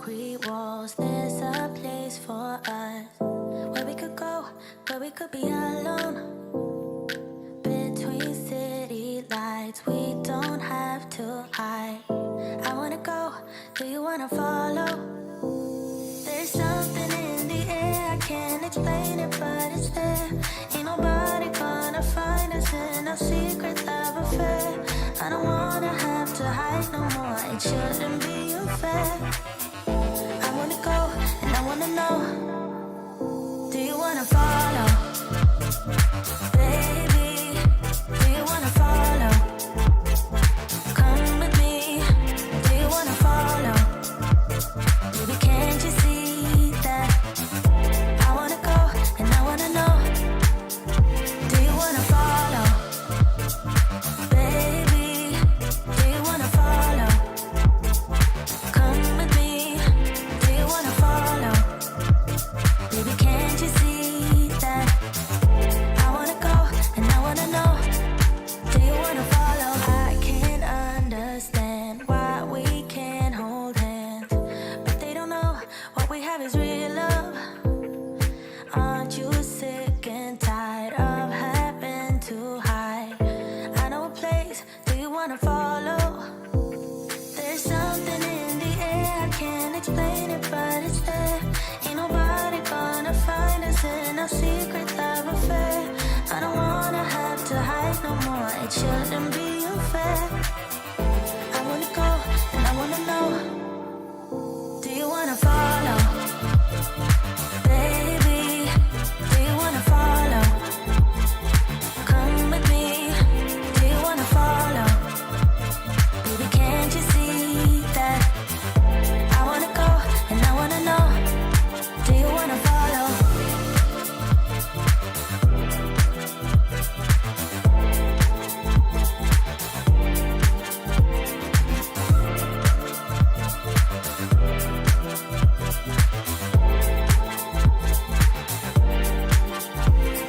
concrete walls. There's a place for us where we could go, where we could be alone. Between city lights, we don't have to hide. I wanna go, do you wanna follow? There's something in the air, I can't explain it, but it's there. Ain't nobody gonna find us in our secret love affair. I don't wanna have to hide no more, it shouldn't be unfair. I wanna go, and I wanna know, do you wanna follow? Baby, do you wanna follow? Come with me, do you wanna follow? Baby, can't you see that? I wanna go, and I wanna know, do you wanna follow? Baby, do you wanna follow? Come with me, do you wanna follow? Baby, can't you see that? I wanna go, and I wanna know, do you wanna follow? I can't understand why we can't hold hands, but they don't know what we have is real love. Aren't you sick and tired of having to hide? I know a place, do you wanna follow? There's something in the air, I can't explain it, but it's there. Ain't nobody gonna find us in our secret love affair. I don't wanna have to hide no more, it shouldn't be unfair. I wanna go, and I wanna know, do you wanna follow? Baby, do you wanna follow? Come with me, do you wanna follow? Baby, can't you see that? I wanna go, and I wanna know, do you wanna follow?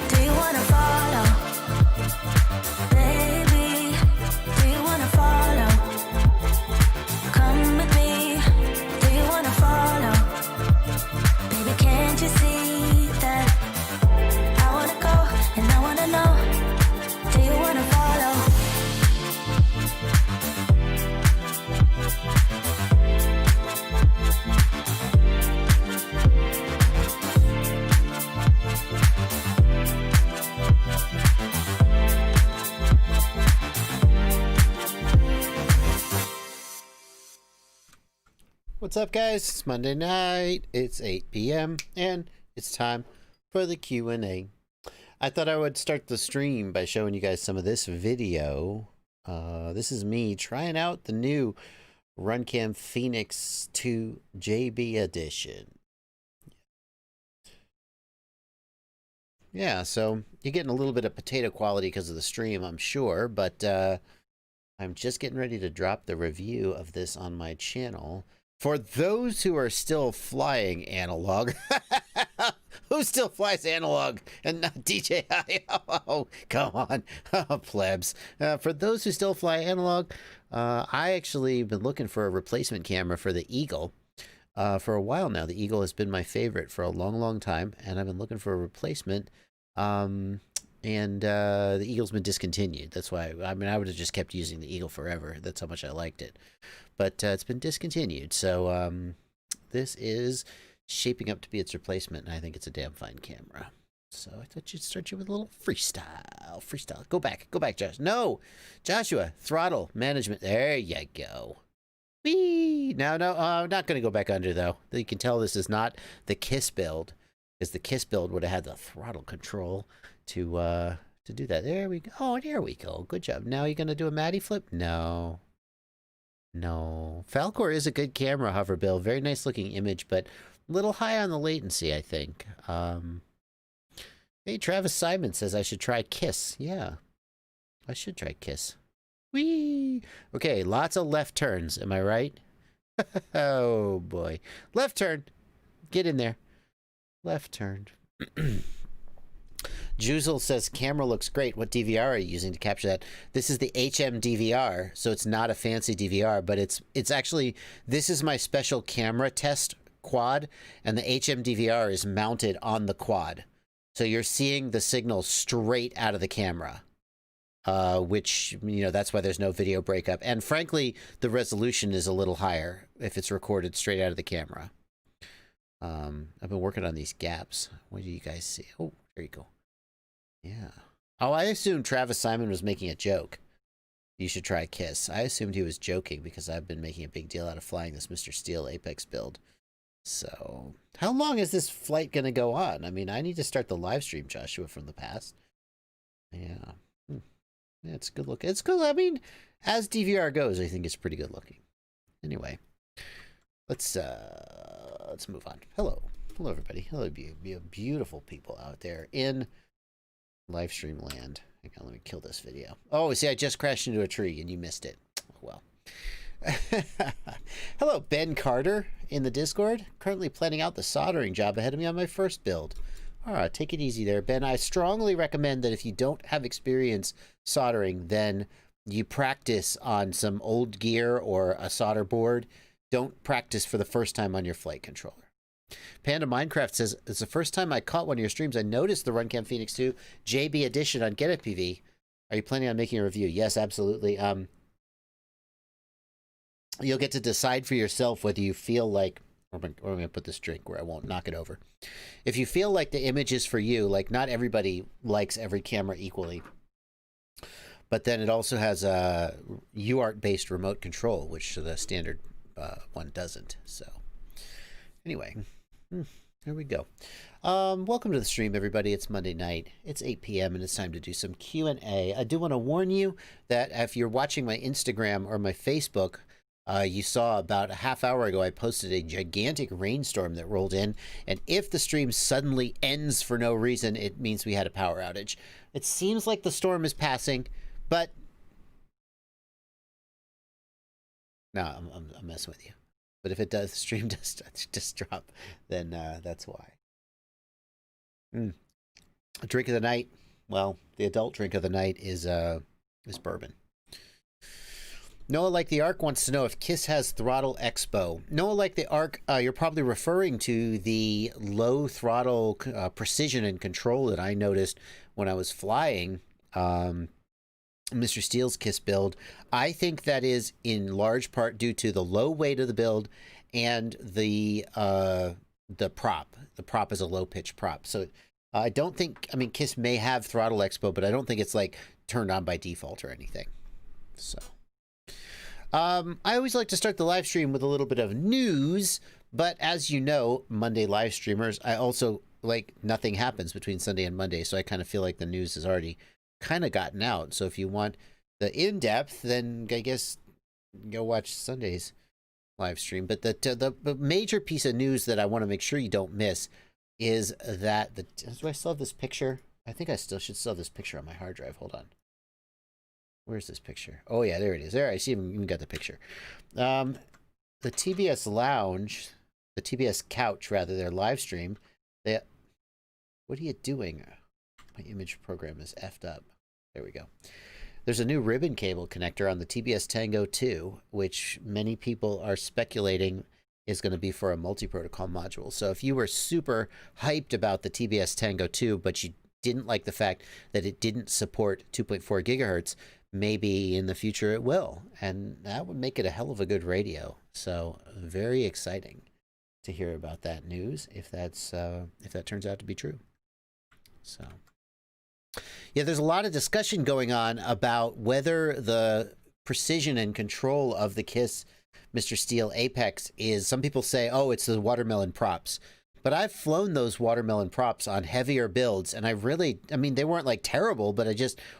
Do you wanna follow? Baby, do you wanna follow? Come with me, do you wanna follow? Baby, can't you see that? I wanna go, and I wanna know, do you wanna follow? What's up, guys? It's Monday night. It's 8 p.m. and it's time for the Q&A. I thought I would start the stream by showing you guys some of this video. This is me trying out the new Runcam Phoenix 2 JB edition. Yeah, so you're getting a little bit of potato quality because of the stream, I'm sure, but I'm just getting ready to drop the review of this on my channel. For those who are still flying analog, who still flies analog and not DJI? Oh, come on, oh, plebs. For those who still fly analog, I actually been looking for a replacement camera for the Eagle for a while now. The Eagle has been my favorite for a long, long time, and I've been looking for a replacement. The Eagle's been discontinued. That's why, I mean, I would have just kept using the Eagle forever. That's how much I liked it. But it's been discontinued. So this is shaping up to be its replacement, and I think it's a damn fine camera. So I thought you'd start you with a little freestyle. Freestyle. Go back, Josh. No, Joshua, throttle management. There you go. Whee! No, I'm not going to go back under, though. You can tell this is not the KISS build, because the KISS build would have had the throttle control to do that. There we go. Oh, there we go. Good job. Now you're going to do a Matty flip? No. No. Falcor is a good camera, hover, Bill. Very nice looking image, but a little high on the latency, I think. Hey, Travis Simon says I should try KISS. Yeah, I should try KISS. Whee! Okay, lots of left turns. Am I right? Oh, boy. Left turn. Get in there. Left turn. Juzel says, camera looks great. What DVR are you using to capture that? This is the HM DVR, so it's not a fancy DVR, but it's actually, this is my special camera test quad, and the HM DVR is mounted on the quad. So you're seeing the signal straight out of the camera, which, you know, that's why there's no video breakup. And frankly, the resolution is a little higher if it's recorded straight out of the camera. I've been working on these gaps. What do you guys see? Oh, there you go. Yeah. Oh, I assumed Travis Simon was making a joke. You should try KISS. I assumed he was joking because I've been making a big deal out of flying this Mr. Steele Apex build. So, how long is this flight going to go on? I mean, I need to start the live stream, Joshua, from the past. Yeah. Yeah, it's good looking. It's good. I mean, as DVR goes, I think it's pretty good looking. Anyway, let's move on. Hello, everybody. Hello, beautiful people out there in live stream land. Hang on, let me kill this video. Oh, see, I just crashed into a tree and you missed it. Well. Hello, Ben Carter in the Discord. Currently planning out the soldering job ahead of me on my first build. All right, take it easy there, Ben. I strongly recommend that if you don't have experience soldering, then you practice on some old gear or a solder board. Don't practice for the first time on your flight controller. Panda Minecraft says, it's the first time I caught one of your streams. I noticed the Runcam Phoenix 2 JB edition on GetItPV. Are you planning on making a review? Yes, absolutely. You'll get to decide for yourself whether you feel like, I'm going to put this drink where I won't knock it over. If you feel like the image is for you, like not everybody likes every camera equally. But then it also has a UART-based remote control, which the standard one doesn't. So anyway, here we go. Welcome to the stream, everybody. It's Monday night. It's 8 p.m. and it's time to do some Q&A. I do want to warn you that if you're watching my Instagram or my Facebook, you saw about a half hour ago, I posted a gigantic rainstorm that rolled in. And if the stream suddenly ends for no reason, it means we had a power outage. It seems like the storm is passing, but no, I'm messing with you. But if it does, the stream does just drop, then that's why. A drink of the night. Well, the adult drink of the night is bourbon. Noah Like the Arc wants to know if KISS has throttle expo. Noah Like the Arc, you're probably referring to the low throttle precision and control that I noticed when I was flying Mr. Steele's KISS build. I think that is in large part due to the low weight of the build and the prop. The prop is a low pitch prop. So I don't think, I mean, KISS may have throttle expo, but I don't think it's like turned on by default or anything. So. I always like to start the live stream with a little bit of news, but as you know, Monday live streamers, I also, like, nothing happens between Sunday and Monday, so I kind of feel like the news has already kind of gotten out. So if you want the in-depth, then I guess go watch Sunday's live stream. But the major piece of news that I want to make sure you don't miss is that do I still have this picture? I think I still should have this picture on my hard drive. Hold on. Where's this picture? Oh, yeah, there it is. There, I see even got the picture. The TBS Lounge, the TBS Couch, rather, their live stream. What are you doing? My image program is effed up. There we go. There's a new ribbon cable connector on the TBS Tango 2, which many people are speculating is going to be for a multi-protocol module. So if you were super hyped about the TBS Tango 2, but you didn't like the fact that it didn't support 2.4 gigahertz, maybe in the future it will, and that would make it a hell of a good radio. So very exciting to hear about that news if that turns out to be true. So yeah, there's a lot of discussion going on about whether the precision and control of the KISS Mr. Steele Apex is, some people say, oh, it's the watermelon props. But I've flown those watermelon props on heavier builds, and I mean, they weren't like terrible, but I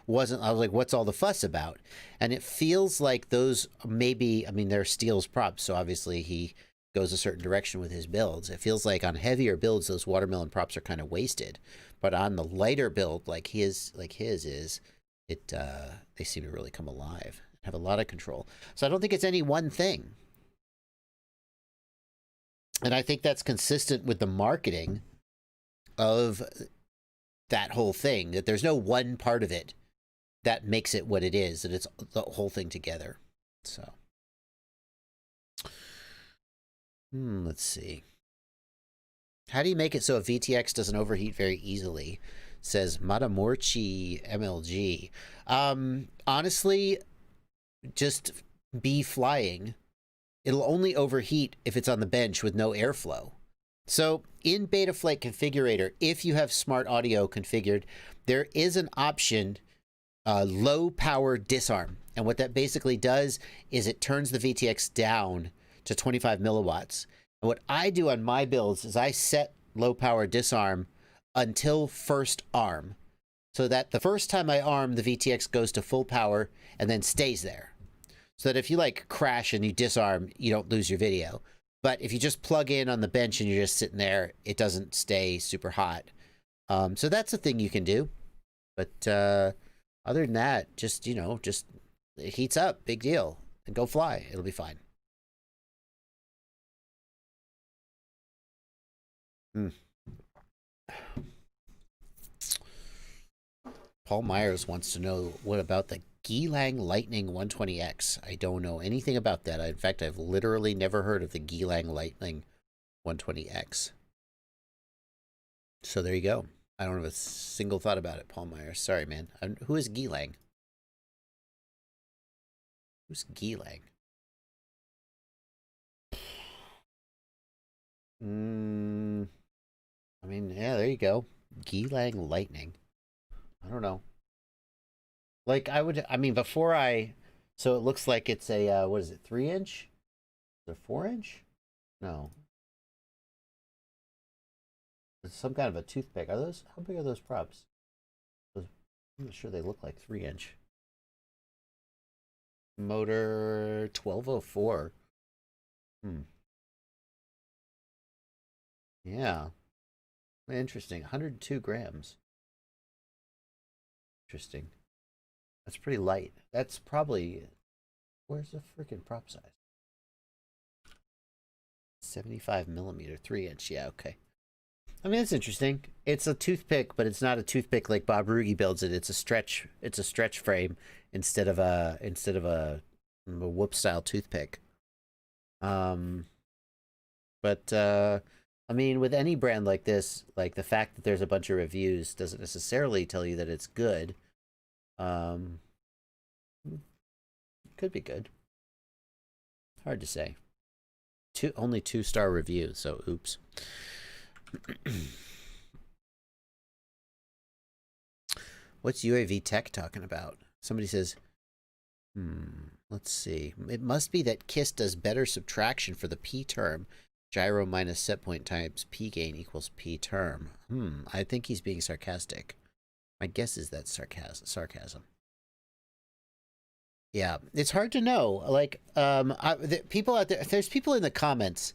was like, what's all the fuss about? And it feels like those maybe, I mean, they're Steele's props, so obviously he goes a certain direction with his builds. It feels like on heavier builds, those watermelon props are kind of wasted. But on the lighter build, like his is, they seem to really come alive, have a lot of control. So I don't think it's any one thing. And I think that's consistent with the marketing of that whole thing, that there's no one part of it that makes it what it is, that it's the whole thing together. So, let's see. How do you make it so a VTX doesn't overheat very easily? Says Matamorchi MLG. Honestly, just be flying. It'll only overheat if it's on the bench with no airflow. So in Betaflight Configurator, if you have smart audio configured, there is an option, low power disarm. And what that basically does is it turns the VTX down to 25 milliwatts. And what I do on my builds is I set low power disarm until first arm, so that the first time I arm, the VTX goes to full power and then stays there. So that if you like crash and you disarm, you don't lose your video. But if you just plug in on the bench and you're just sitting there, it doesn't stay super hot. So that's a thing you can do. But other than that, just, you know, just it heats up, big deal, and go fly. It'll be fine. Paul Myers wants to know, what about the Gilang Lightning 120X? I don't know anything about that. In fact, I've literally never heard of the Gilang Lightning 120X. So there you go. I don't have a single thought about it, Paul Myers. Sorry, man. Who is Gilang? Who's Gilang? I mean, yeah, there you go. Gilang Lightning. I don't know. Like, I mean, before so it looks like it's a, what is it, 3-inch? Is it 4-inch? No. It's some kind of a toothpick. How big are those props? I'm not sure they look like 3-inch. Motor 1204. Yeah. Interesting. 102 grams. Interesting. That's pretty light. That's probably... Where's the freaking prop size? 75 millimeter, 3-inch. Yeah, okay. I mean, it's interesting. It's a toothpick, but it's not a toothpick like Bob Ruge builds it. It's a stretch frame instead of a whoop style toothpick. But I mean, with any brand like this, like the fact that there's a bunch of reviews doesn't necessarily tell you that it's good. Could be good. Hard to say. Only 2-star review, so oops. What's UAV Tech talking about? Somebody says, let's see. It must be that KISS does better subtraction for the P term. Gyro minus set point times P gain equals P term. I think he's being sarcastic. My guess is that's sarcasm. Yeah, it's hard to know. Like, people out there, there's people in the comments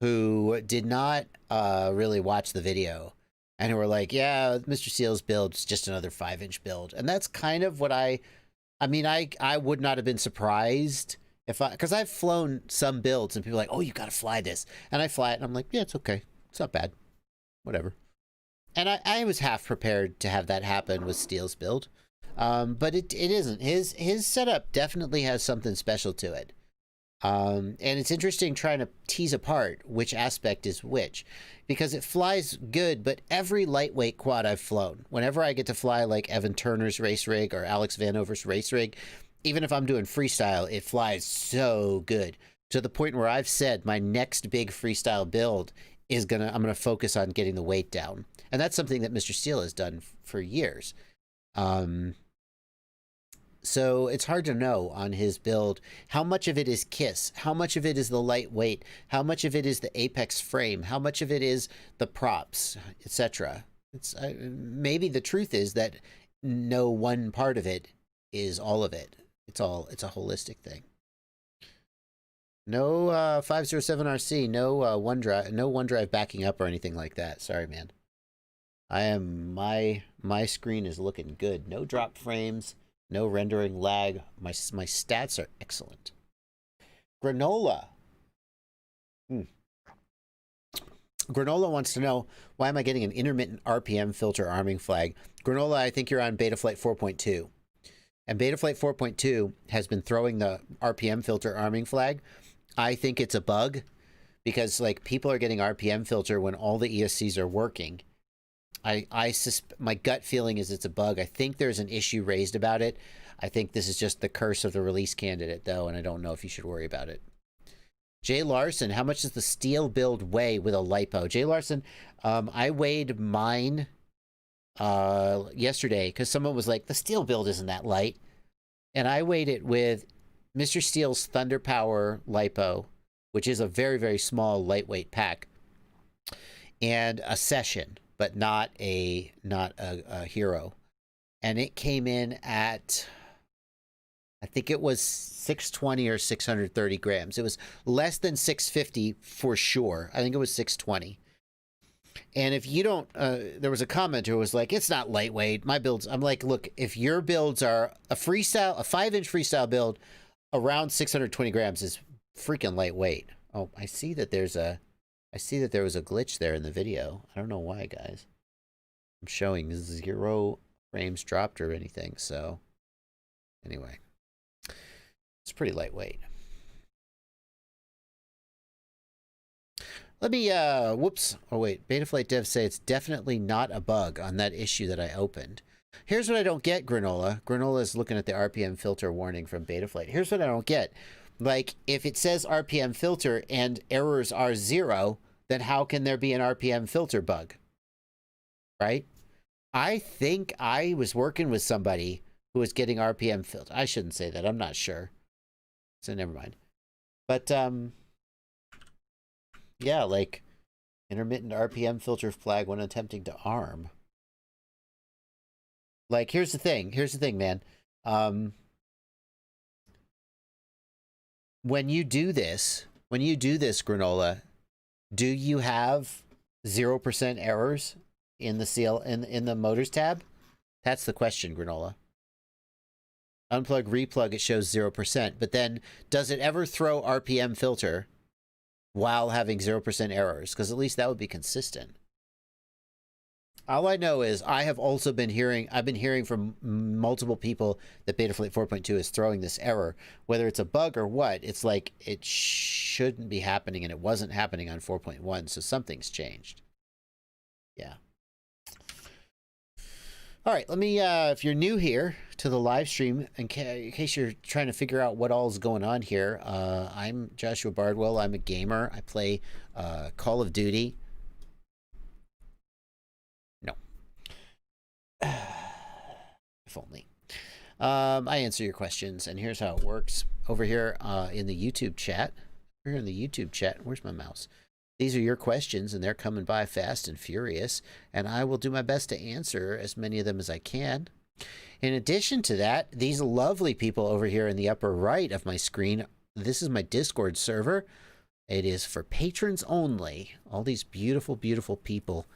who did not really watch the video and who were like, yeah, Mr. Seal's build is just another 5-inch build. And that's kind of what I mean, I would not have been surprised because I've flown some builds and people are like, oh, you got to fly this. And I fly it and I'm like, yeah, it's okay. It's not bad. Whatever. And I was half prepared to have that happen with Steele's build. But it isn't. His setup definitely has something special to it. And it's interesting trying to tease apart which aspect is which, because it flies good, but every lightweight quad I've flown, whenever I get to fly like Evan Turner's race rig or Alex Vanover's race rig, even if I'm doing freestyle, it flies so good to the point where I've said my next big freestyle build is I'm gonna focus on getting the weight down. And that's something that Mr. Steele has done for years. So it's hard to know on his build how much of it is KISS, how much of it is the lightweight, how much of it is the Apex frame, how much of it is the props, etc. It's maybe the truth is that no one part of it is all of it. It's a holistic thing. No 507RC, no OneDrive backing up or anything like that. Sorry, man. My screen is looking good. No drop frames. No rendering lag. My stats are excellent. Granola. Granola wants to know, why am I getting an intermittent RPM filter arming flag? Granola, I think you're on Betaflight 4.2. And Betaflight 4.2 has been throwing the RPM filter arming flag. I think it's a bug because like people are getting RPM filter when all the ESCs are working. My gut feeling is it's a bug. I think there's an issue raised about it. I think this is just the curse of the release candidate though, and I don't know if you should worry about it. Jay Larson, how much does the steel build weigh with a lipo? Jay Larson, I weighed mine yesterday because someone was like, the steel build isn't that light. And I weighed it with Mr. Steel's Thunder Power lipo, which is a very, very small, lightweight pack, and a Session, but not a Hero. And it came in at, I think it was 620 or 630 grams. It was less than 650 for sure. I think it was 620. And if you don't, there was a commenter who was like, it's not lightweight. My builds, I'm like, look, if your builds are a freestyle, a 5-inch freestyle build around 620 grams is freaking lightweight. Oh, I see that there was a glitch there in the video. I don't know why, guys. I'm showing 0 frames dropped or anything. So anyway, it's pretty lightweight. Let me, whoops. Oh, wait. Betaflight devs say it's definitely not a bug on that issue that I opened. Here's what I don't get, Granola. Granola is looking at the RPM filter warning from Betaflight. Here's what I don't get. Like, if it says RPM filter and errors are 0, then how can there be an RPM filter bug? Right? I think I was working with somebody who was getting RPM filter. I shouldn't say that. I'm not sure. So never mind. But, yeah, like intermittent RPM filter flag when attempting to arm. Like, here's the thing, man. When you do this, Granola, do you have 0% errors in the CL in the motors tab? That's the question, Granola. Unplug, replug, it shows 0%. But then, does it ever throw RPM filter while having 0% errors? Because at least that would be consistent. All I know is I've been hearing from multiple people that Betaflight 4.2 is throwing this error. Whether it's a bug or what, it's like it shouldn't be happening and it wasn't happening on 4.1, so something's changed. Yeah. All right, let me, if you're new here to the live stream, in case you're trying to figure out what all is going on here, I'm Joshua Bardwell. I'm a gamer. I play Call of Duty. No. If only. I answer your questions, and here's how it works. Over here in the YouTube chat. We're in the YouTube chat. Where's my mouse? These are your questions, and they're coming by fast and furious, and I will do my best to answer as many of them as I can. In addition to that, these lovely people over here in the upper right of my screen, this is my Discord server. It is for patrons only. All these beautiful, beautiful people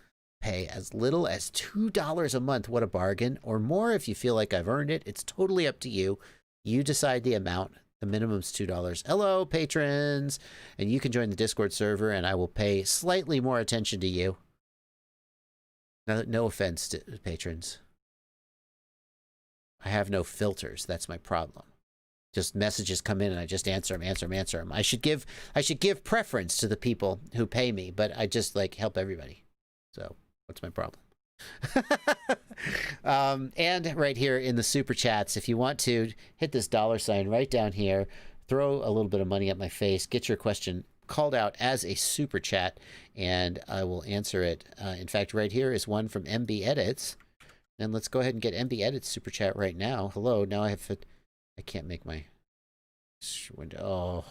pay as little as $2 a month. What a bargain. Or more if you feel like I've earned it. It's totally up to you. You decide the amount. The minimum's $2. Hello, patrons! And you can join the Discord server, and I will pay slightly more attention to you. No offense to patrons. I have no filters. That's my problem. Just messages come in, and I just answer them. I should give preference to the people who pay me, but I just like help everybody. So what's my problem? And right here in the super chats, if you want to hit this $ right down here, throw a little bit of money at my face, get your question called out as a super chat, and I will answer it. In fact, right here is one from MB Edits, and let's go ahead and get MB Edits super chat right now. Hello. Now I can't make my window. Oh,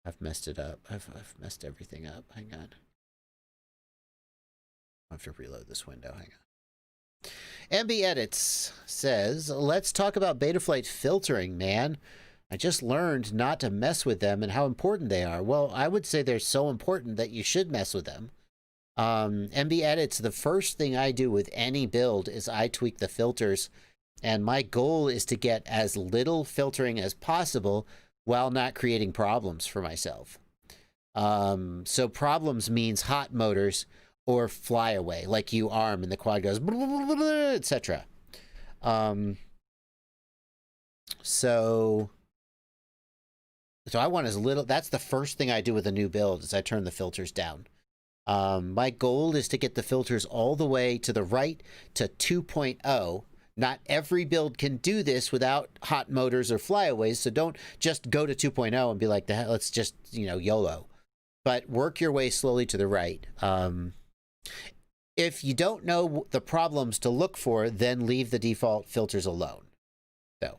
I've messed it up. I've messed everything up. Hang on. I have to reload this window. Hang on. MB Edits says, let's talk about Betaflight filtering, man. I just learned not to mess with them and how important they are. Well, I would say they're so important that you should mess with them. MB Edits, the first thing I do with any build is I tweak the filters, and my goal is to get as little filtering as possible while not creating problems for myself. So problems means hot motors or flyaway, like you arm and the quad goes, etc. So I want as little. That's the first thing I do with a new build is I turn the filters down. My goal is to get the filters all the way to the right to 2.0. Not every build can do this without hot motors or flyaways, so don't just go to 2.0 and be like, let's just, YOLO. But work your way slowly to the right. If you don't know the problems to look for, then leave the default filters alone. So,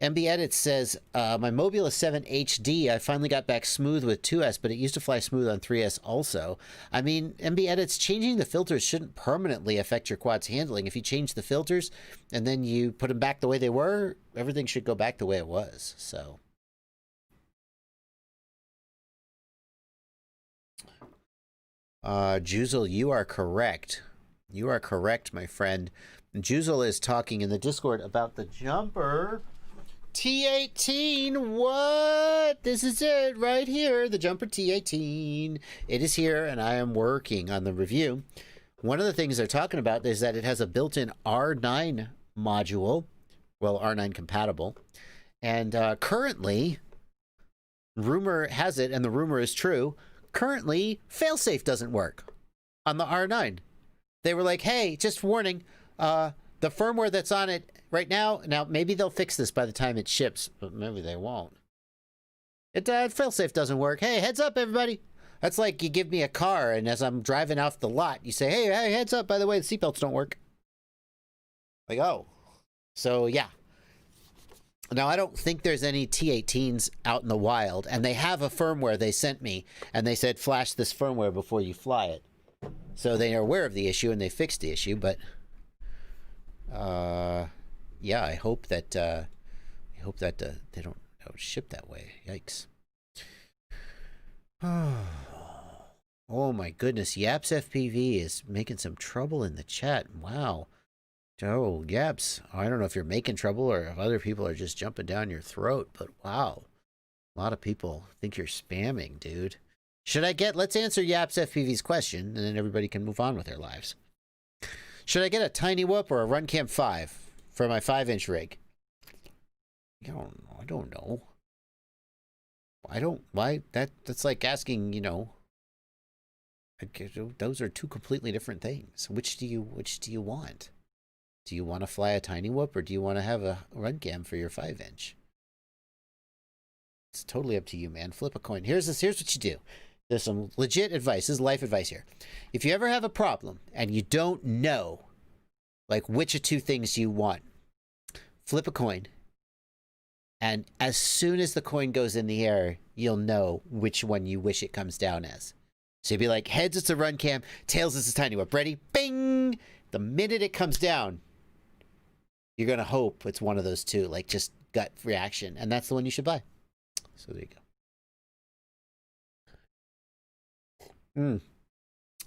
MB Edits says, my Mobula 7 HD, I finally got back smooth with 2S, but it used to fly smooth on 3S also. I mean, MB Edits, changing the filters shouldn't permanently affect your quad's handling. If you change the filters and then you put them back the way they were, everything should go back the way it was. So, Juzel, you are correct. You are correct, my friend. Juzel is talking in the Discord about the jumper. T18, what? This is it right here, the jumper T18. It is here, and I am working on the review. One of the things they're talking about is that it has a built-in R9 module, well, R9 compatible, and currently, rumor has it, and the rumor is true, currently, failsafe doesn't work on the R9. They were like, hey, just warning, the firmware that's on it right now maybe they'll fix this by the time it ships, but maybe they won't. Failsafe doesn't work. Hey, heads up, everybody. That's like you give me a car, and as I'm driving off the lot, you say, hey, heads up, by the way, the seatbelts don't work. Like, oh. So, yeah. Now, I don't think there's any T18s out in the wild, and they have a firmware they sent me, and they said, flash this firmware before you fly it. So they are aware of the issue, and they fixed the issue, but yeah, I hope that they don't ship that way. Yikes. Oh my goodness, Yaps FPV is making some trouble in the chat. Wow. Oh, Yaps, I don't know if you're making trouble or if other people are just jumping down your throat, but wow. A lot of people think you're spamming, dude. Let's answer Yaps FPV's question, and then everybody can move on with their lives. Should I get a Tiny Whoop or a RunCam 5 for my 5-inch rig? I don't know. That's like asking, those are two completely different things. Which do you want? Do you want to fly a Tiny Whoop or do you want to have a RunCam for your 5-inch? It's totally up to you, man. Flip a coin. Here's what you do. There's some legit advice. This is life advice here. If you ever have a problem and you don't know, like, which of two things you want, flip a coin. And as soon as the coin goes in the air, you'll know which one you wish it comes down as. So you'd be like, heads, it's a RunCam. Tails, it's a Tiny Whip. Ready? Bing! The minute it comes down, you're going to hope it's one of those two. Like, just gut reaction. And that's the one you should buy. So there you go.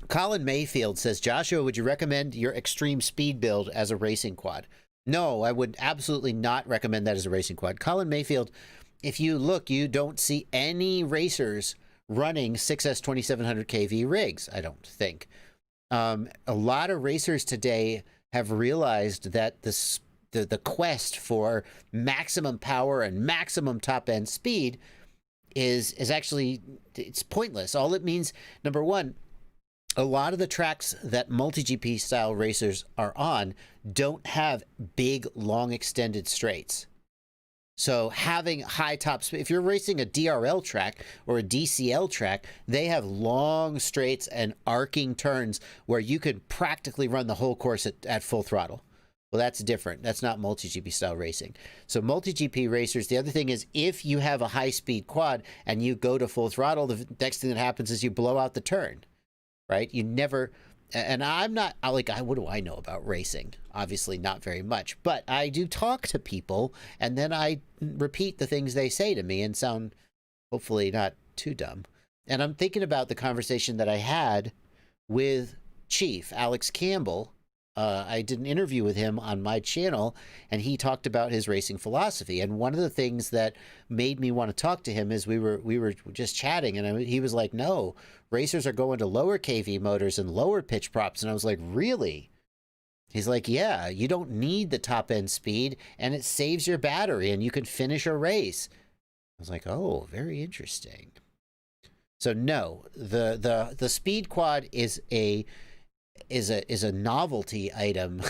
Colin Mayfield says, Joshua, would you recommend your extreme speed build as a racing quad? No, I would absolutely not recommend that as a racing quad. Colin Mayfield, if you look, you don't see any racers running 6S 2700 kV rigs, I don't think. A lot of racers today have realized that the quest for maximum power and maximum top-end speed is actually, it's pointless. All it means, number one, a lot of the tracks that multi-GP style racers are on don't have big, long, extended straights. So having high top speed, if you're racing a DRL track or a DCL track, they have long straights and arcing turns where you could practically run the whole course at full throttle. Well, that's different. That's not multi-GP style racing. So multi-GP racers, the other thing is if you have a high-speed quad and you go to full throttle, the next thing that happens is you blow out the turn, right? You never... And I'm not, like, what do I know about racing? Obviously not very much. But I do talk to people, and then I repeat the things they say to me and sound hopefully not too dumb. And I'm thinking about the conversation that I had with Chief Alex Campbell I did an interview with him on my channel, and he talked about his racing philosophy. And one of the things that made me want to talk to him is we were just chatting, and he was like, "No, racers are going to lower KV motors and lower pitch props." And I was like, "Really?" He's like, "Yeah, you don't need the top end speed, and it saves your battery, and you can finish a race." I was like, "Oh, very interesting." So no, the speed quad is a novelty item.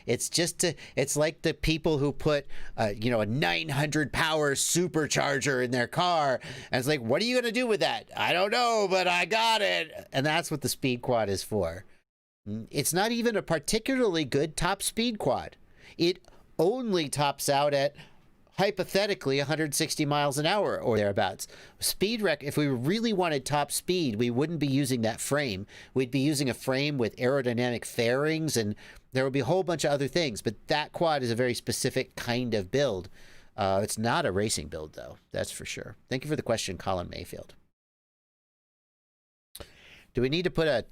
It's like the people who put a 900 power supercharger in their car, and it's like, what are you gonna do with that? I don't know, but I got it. And that's what the speed quad is for. It's not even a particularly good top speed quad. It only tops out at hypothetically 160 miles an hour or thereabouts. If we really wanted top speed, we wouldn't be using that frame. We'd be using a frame with aerodynamic fairings, and there would be a whole bunch of other things. But that quad is a very specific kind of build. It's not a racing build, though. That's for sure. Thank you for the question, Colin Mayfield. Do we need to put a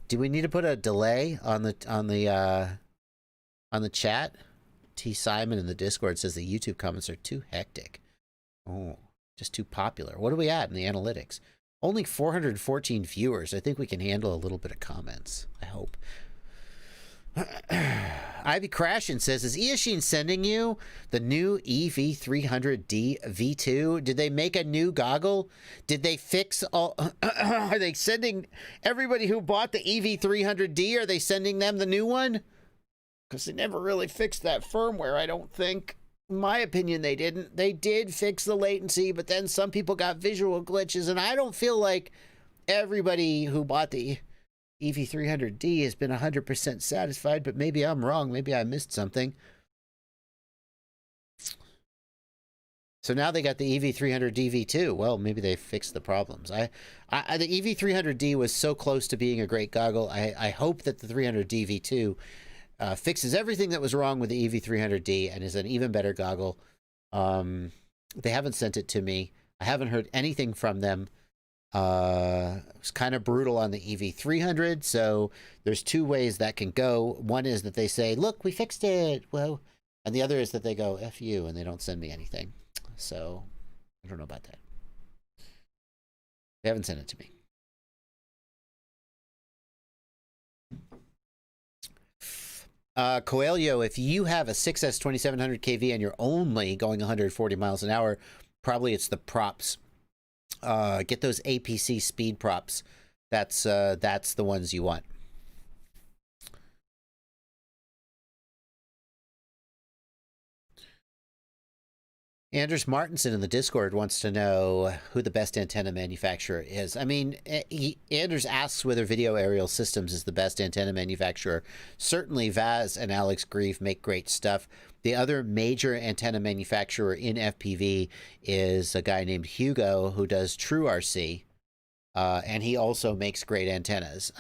delay on the chat? T. Simon in the Discord says the YouTube comments are too hectic. Oh, just too popular. What are we at in the analytics? Only 414 viewers. I think we can handle a little bit of comments. I hope. Ivy Crashin says, is ESCs sending you the new EV300D V2? Did they make a new goggle? Did they fix all... Are they sending everybody who bought the EV300D, are they sending them the new one? Because they never really fixed that firmware, I don't think. In my opinion, they didn't. They did fix the latency, but then some people got visual glitches, and I don't feel like everybody who bought the EV300D has been 100% satisfied, but maybe I'm wrong. Maybe I missed something. So now they got the EV300D V2. Well, maybe they fixed the problems. The EV300D was so close to being a great goggle. I hope that the 300D V2 fixes everything that was wrong with the EV300D and is an even better goggle. They haven't sent it to me. I haven't heard anything from them. It was kind of brutal on the EV300, so there's two ways that can go. One is that they say, look, we fixed it. Well, and the other is that they go, F you, and they don't send me anything. So I don't know about that. They haven't sent it to me. Coelho, if you have a 6S 2700 kV and you're only going 140 miles an hour, probably it's the props. Get those APC speed props. That's the ones you want. Anders Martinson in the Discord wants to know who the best antenna manufacturer is. I mean, Anders asks whether Video Aerial Systems is the best antenna manufacturer. Certainly Vaz and Alex Grief make great stuff. The other major antenna manufacturer in FPV is a guy named Hugo who does True RC, and he also makes great antennas.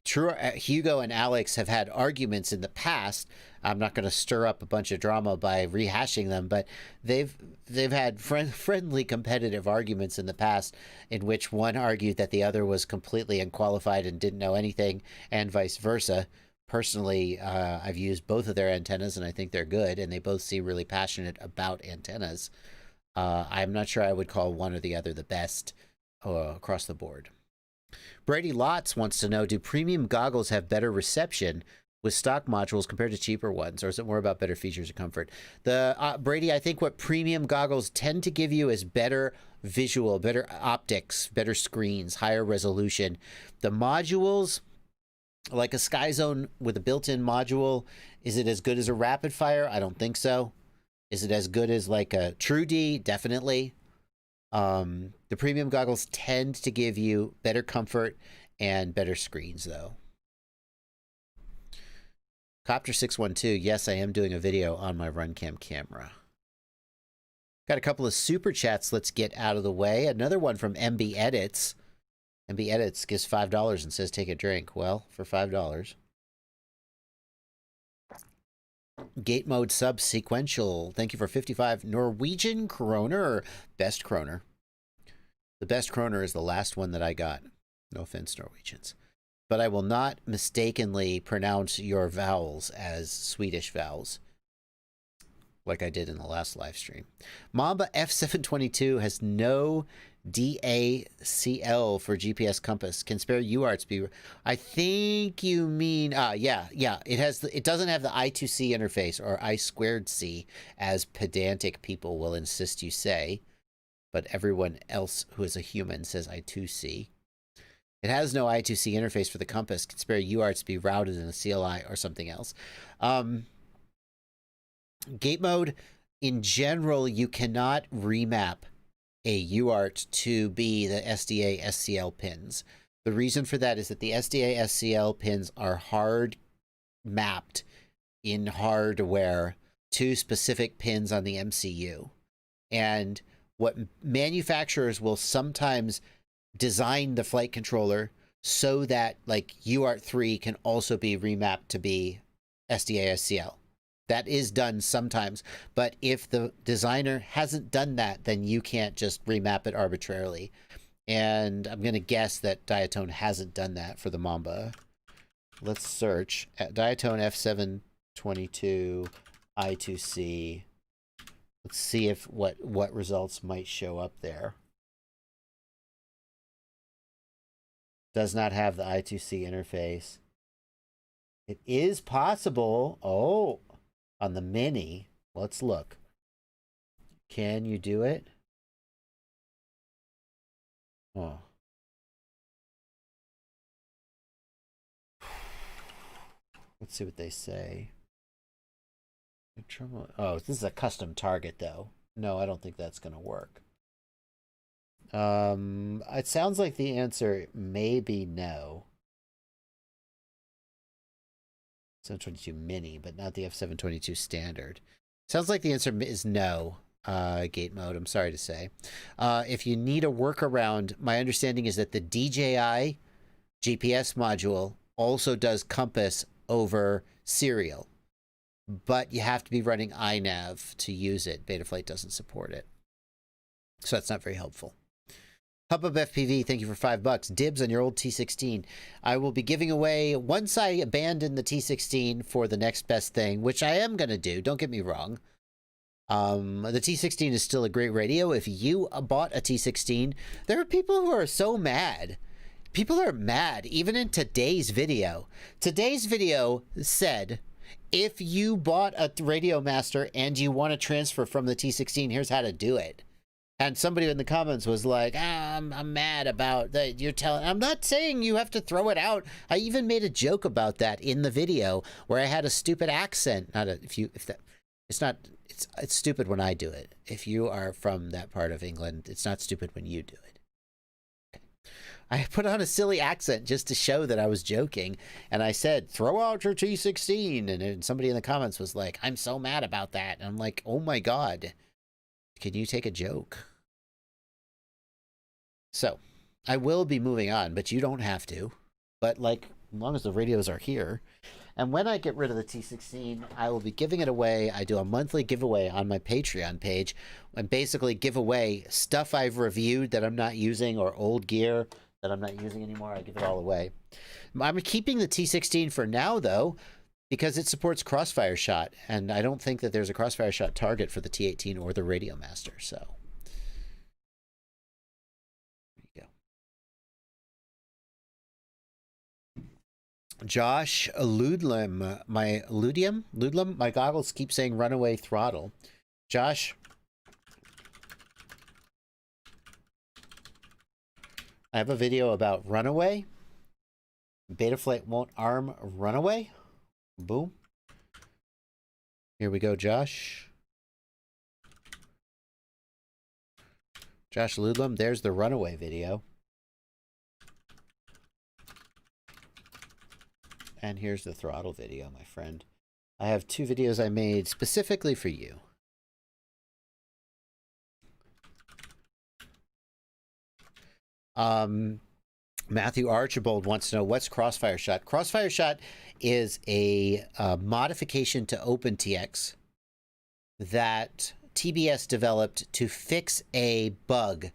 Hugo and Alex have had arguments in the past. I'm not going to stir up a bunch of drama by rehashing them, but they've had friendly competitive arguments in the past in which one argued that the other was completely unqualified and didn't know anything, and vice versa. Personally, I've used both of their antennas, and I think they're good, and they both seem really passionate about antennas. I'm not sure I would call one or the other the best across the board. Brady Lotz wants to know, do premium goggles have better reception with stock modules compared to cheaper ones, or is it more about better features and comfort? Brady, I think what premium goggles tend to give you is better visual, better optics, better screens, higher resolution. The modules, like a SkyZone with a built-in module, is it as good as a Rapid Fire? I don't think so. Is it as good as like a TrueD? Definitely. The premium goggles tend to give you better comfort and better screens, though. Copter612, yes, I am doing a video on my RunCam camera. Got a couple of super chats let's get out of the way. Another one from MB Edits. MB Edits gives $5 and says, take a drink. Well, for $5. Gate mode sub sequential. Thank you for 55. Norwegian kroner or best kroner? The best kroner is the last one that I got. No offense, Norwegians. but I will not mistakenly pronounce your vowels as Swedish vowels, like I did in the last live stream. Mamba F722 has no DACL for GPS compass. Can spare UARTs be? I think you mean yeah. It doesn't have the I2C interface, or I squared C, as pedantic people will insist you say, but everyone else who is a human says I2C. It has no I2C interface for the compass. Can spare UARTs be routed in a CLI or something else. Gate mode, in general, you cannot remap a UART to be the SDA SCL pins. The reason for that is that the SDA SCL pins are hard mapped in hardware to specific pins on the MCU. And what manufacturers will sometimes design the flight controller so that like UART3 can also be remapped to be SDA SCL. That is done sometimes, but if the designer hasn't done that, then you can't just remap it arbitrarily. And I'm going to guess that Diatone hasn't done that for the Mamba. Let's search at Diatone F722 I2C. Let's see if what results might show up there. Does not have the I2C interface. It is possible. Oh, on the Mini. Let's look. Can you do it? Oh. Let's see what they say. Oh, this is a custom target, though. No, I don't think that's going to work. It sounds like the answer may be no. 722 Mini, but not the F722 standard. Sounds like the answer is no, gate mode, I'm sorry to say. If you need a workaround, my understanding is that the DJI GPS module also does compass over serial, but you have to be running iNav to use it. Betaflight doesn't support it. So that's not very helpful. Hubbub FPV, thank you for $5. Dibs on your old T16. I will be giving away, once I abandon the T16 for the next best thing, which I am going to do, don't get me wrong. The T16 is still a great radio. If you bought a T16, there are people who are so mad. People are mad, even in today's video. Today's video said, if you bought a Radio Master and you want to transfer from the T16, here's how to do it. And somebody in the comments was like, I'm mad about that. You're telling, I'm not saying you have to throw it out. I even made a joke about that in the video where I had a stupid accent. It's stupid when I do it. If you are from that part of England, it's not stupid when you do it. Okay. I put on a silly accent just to show that I was joking. And I said, throw out your T16. And somebody in the comments was like, I'm so mad about that. And I'm like, oh my God, can you take a joke? So, I will be moving on, but you don't have to. But, like, as long as the radios are here. And when I get rid of the T16, I will be giving it away. I do a monthly giveaway on my Patreon page and basically give away stuff I've reviewed that I'm not using or old gear that I'm not using anymore. I give it all away. I'm keeping the T16 for now, though, because it supports crossfire shot. And I don't think that there's a crossfire shot target for the T18 or the Radio Master, so... Josh Ludlam, my goggles keep saying runaway throttle. Josh, I have a video about runaway. Betaflight won't arm runaway. Boom. Here we go, Josh. Josh Ludlam, there's the runaway video. And here's the throttle video, my friend. I have 2 videos I made specifically for you. Matthew Archibald wants to know, what's crossfire shot? Crossfire shot is a modification to OpenTX that TBS developed to fix a bug.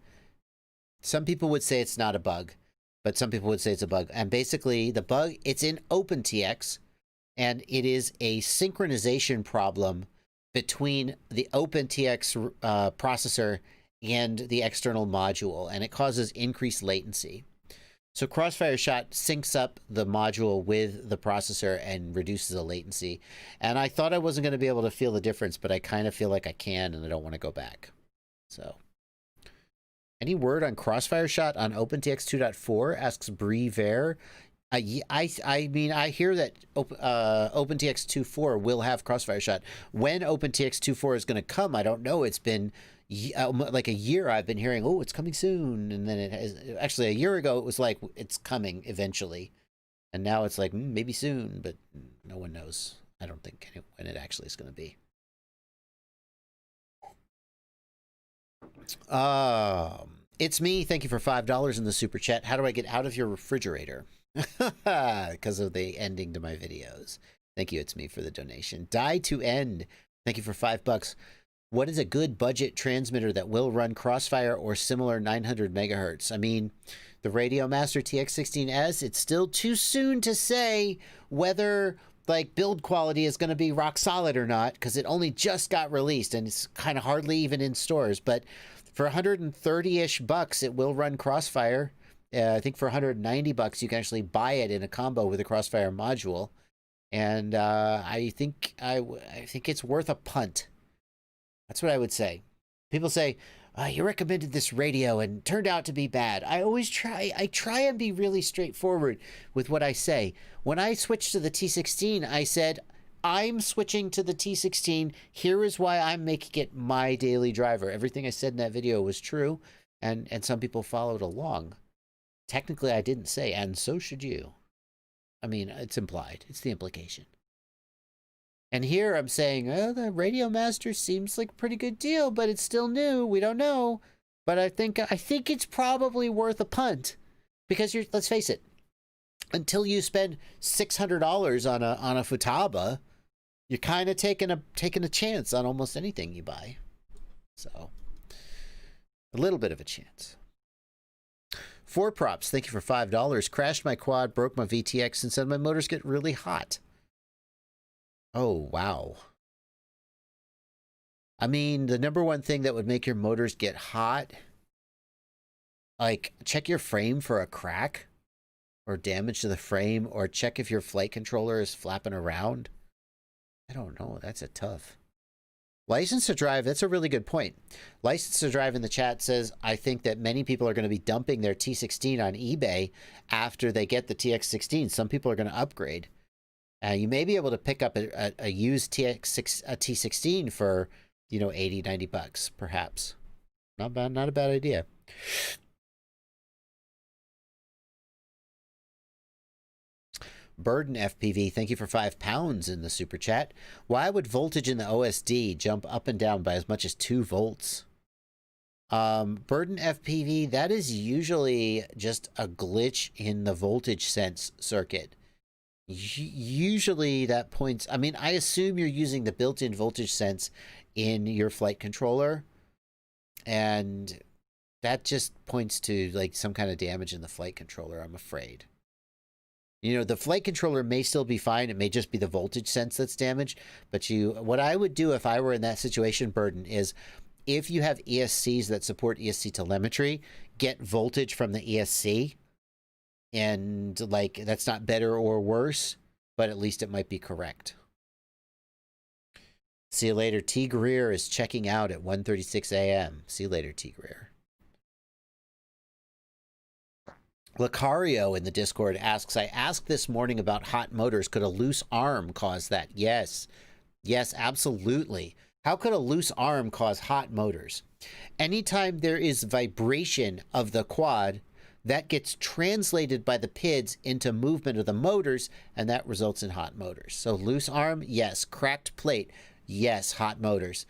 Some people would say it's not a bug, but some people would say it's a bug. And basically, the bug, it's in OpenTX, and it is a synchronization problem between the OpenTX processor and the external module, and it causes increased latency. So Crossfire Shot syncs up the module with the processor and reduces the latency. And I thought I wasn't going to be able to feel the difference, but I kind of feel like I can, and I don't want to go back. So, any word on Crossfire Shot on OpenTX 2.4? Asks Bree Ver. I mean, I hear that OpenTX 2.4 will have Crossfire Shot. When OpenTX 2.4 is going to come, I don't know. It's been like a year I've been hearing, oh, it's coming soon. And then it has, actually a year ago, it was like, it's coming eventually. And now it's like, maybe soon, but no one knows. I don't think when it actually is going to be. It's me. Thank you for $5 in the super chat. How do I get out of your refrigerator? Because of the ending to my videos. Thank you, It's Me, for the donation. Die to End. Thank you for $5. What is a good budget transmitter that will run Crossfire or similar 900 megahertz? I mean, the Radio Master TX16S, it's still too soon to say whether like build quality is going to be rock solid or not, because it only just got released and it's kind of hardly even in stores. But for 130-ish bucks, it will run Crossfire. I think for 190 bucks, you can actually buy it in a combo with a Crossfire module. And I think it's worth a punt. That's what I would say. People say, you recommended this radio and turned out to be bad. I try and be really straightforward with what I say. When I switched to the T16, I said, I'm switching to the T16. Here is why I'm making it my daily driver. Everything I said in that video was true, and some people followed along. Technically, I didn't say, and so should you. I mean, it's implied. It's the implication. And here I'm saying, oh, the Radio Master seems like a pretty good deal, but it's still new. We don't know. But I think it's probably worth a punt. Because let's face it, until you spend $600 on a Futaba, you're kind of taking a chance on almost anything you buy. So, a little bit of a chance. 4props, thank you for $5. Crashed my quad, broke my VTX, and said my motors get really hot. Oh, wow. I mean, the number one thing that would make your motors get hot, like, check your frame for a crack or damage to the frame, or check if your flight controller is flapping around. I don't know. That's a tough. License to Drive, that's a really good point. License to Drive in the chat says, I think that many people are going to be dumping their T16 on eBay after they get the TX16. Some people are going to upgrade. You may be able to pick up a used T16 for, 80, 90 bucks, perhaps. Not a bad idea. Burden FPV, thank you for £5 in the super chat. Why would voltage in the OSD jump up and down by as much as 2 volts? Burden FPV, that is usually just a glitch in the voltage sense circuit. Usually that points, I mean, I assume you're using the built-in voltage sense in your flight controller, and that just points to like some kind of damage in the flight controller, I'm afraid. The flight controller may still be fine. It may just be the voltage sense that's damaged. But what I would do if I were in that situation, Burden, is if you have ESCs that support ESC telemetry, get voltage from the ESC. And like, that's not better or worse, but at least it might be correct. See you later. T. Greer is checking out at 1:36 a.m. See you later, T. Greer. Lucario in the Discord asks, I asked this morning about hot motors. Could a loose arm cause that? Yes. Yes, absolutely. How could a loose arm cause hot motors? Anytime there is vibration of the quad, that gets translated by the PIDs into movement of the motors, and that results in hot motors. So loose arm, yes. Cracked plate, yes, hot motors.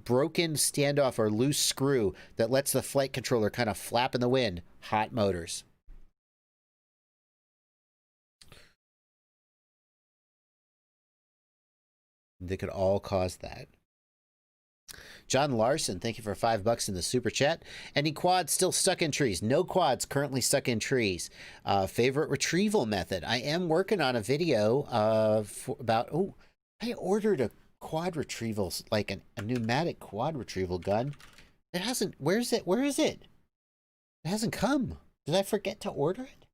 Broken standoff or loose screw that lets the flight controller kind of flap in the wind, hot motors. They could all cause that. John Larson, thank you for $5 in the super chat. Any quads still stuck in trees? No quads currently stuck in trees. Favorite retrieval method? I am working on a video about. Oh, I ordered a quad retrieval, like a pneumatic quad retrieval gun. It hasn't. Where's it? Where is it? It hasn't come. Did I forget to order it?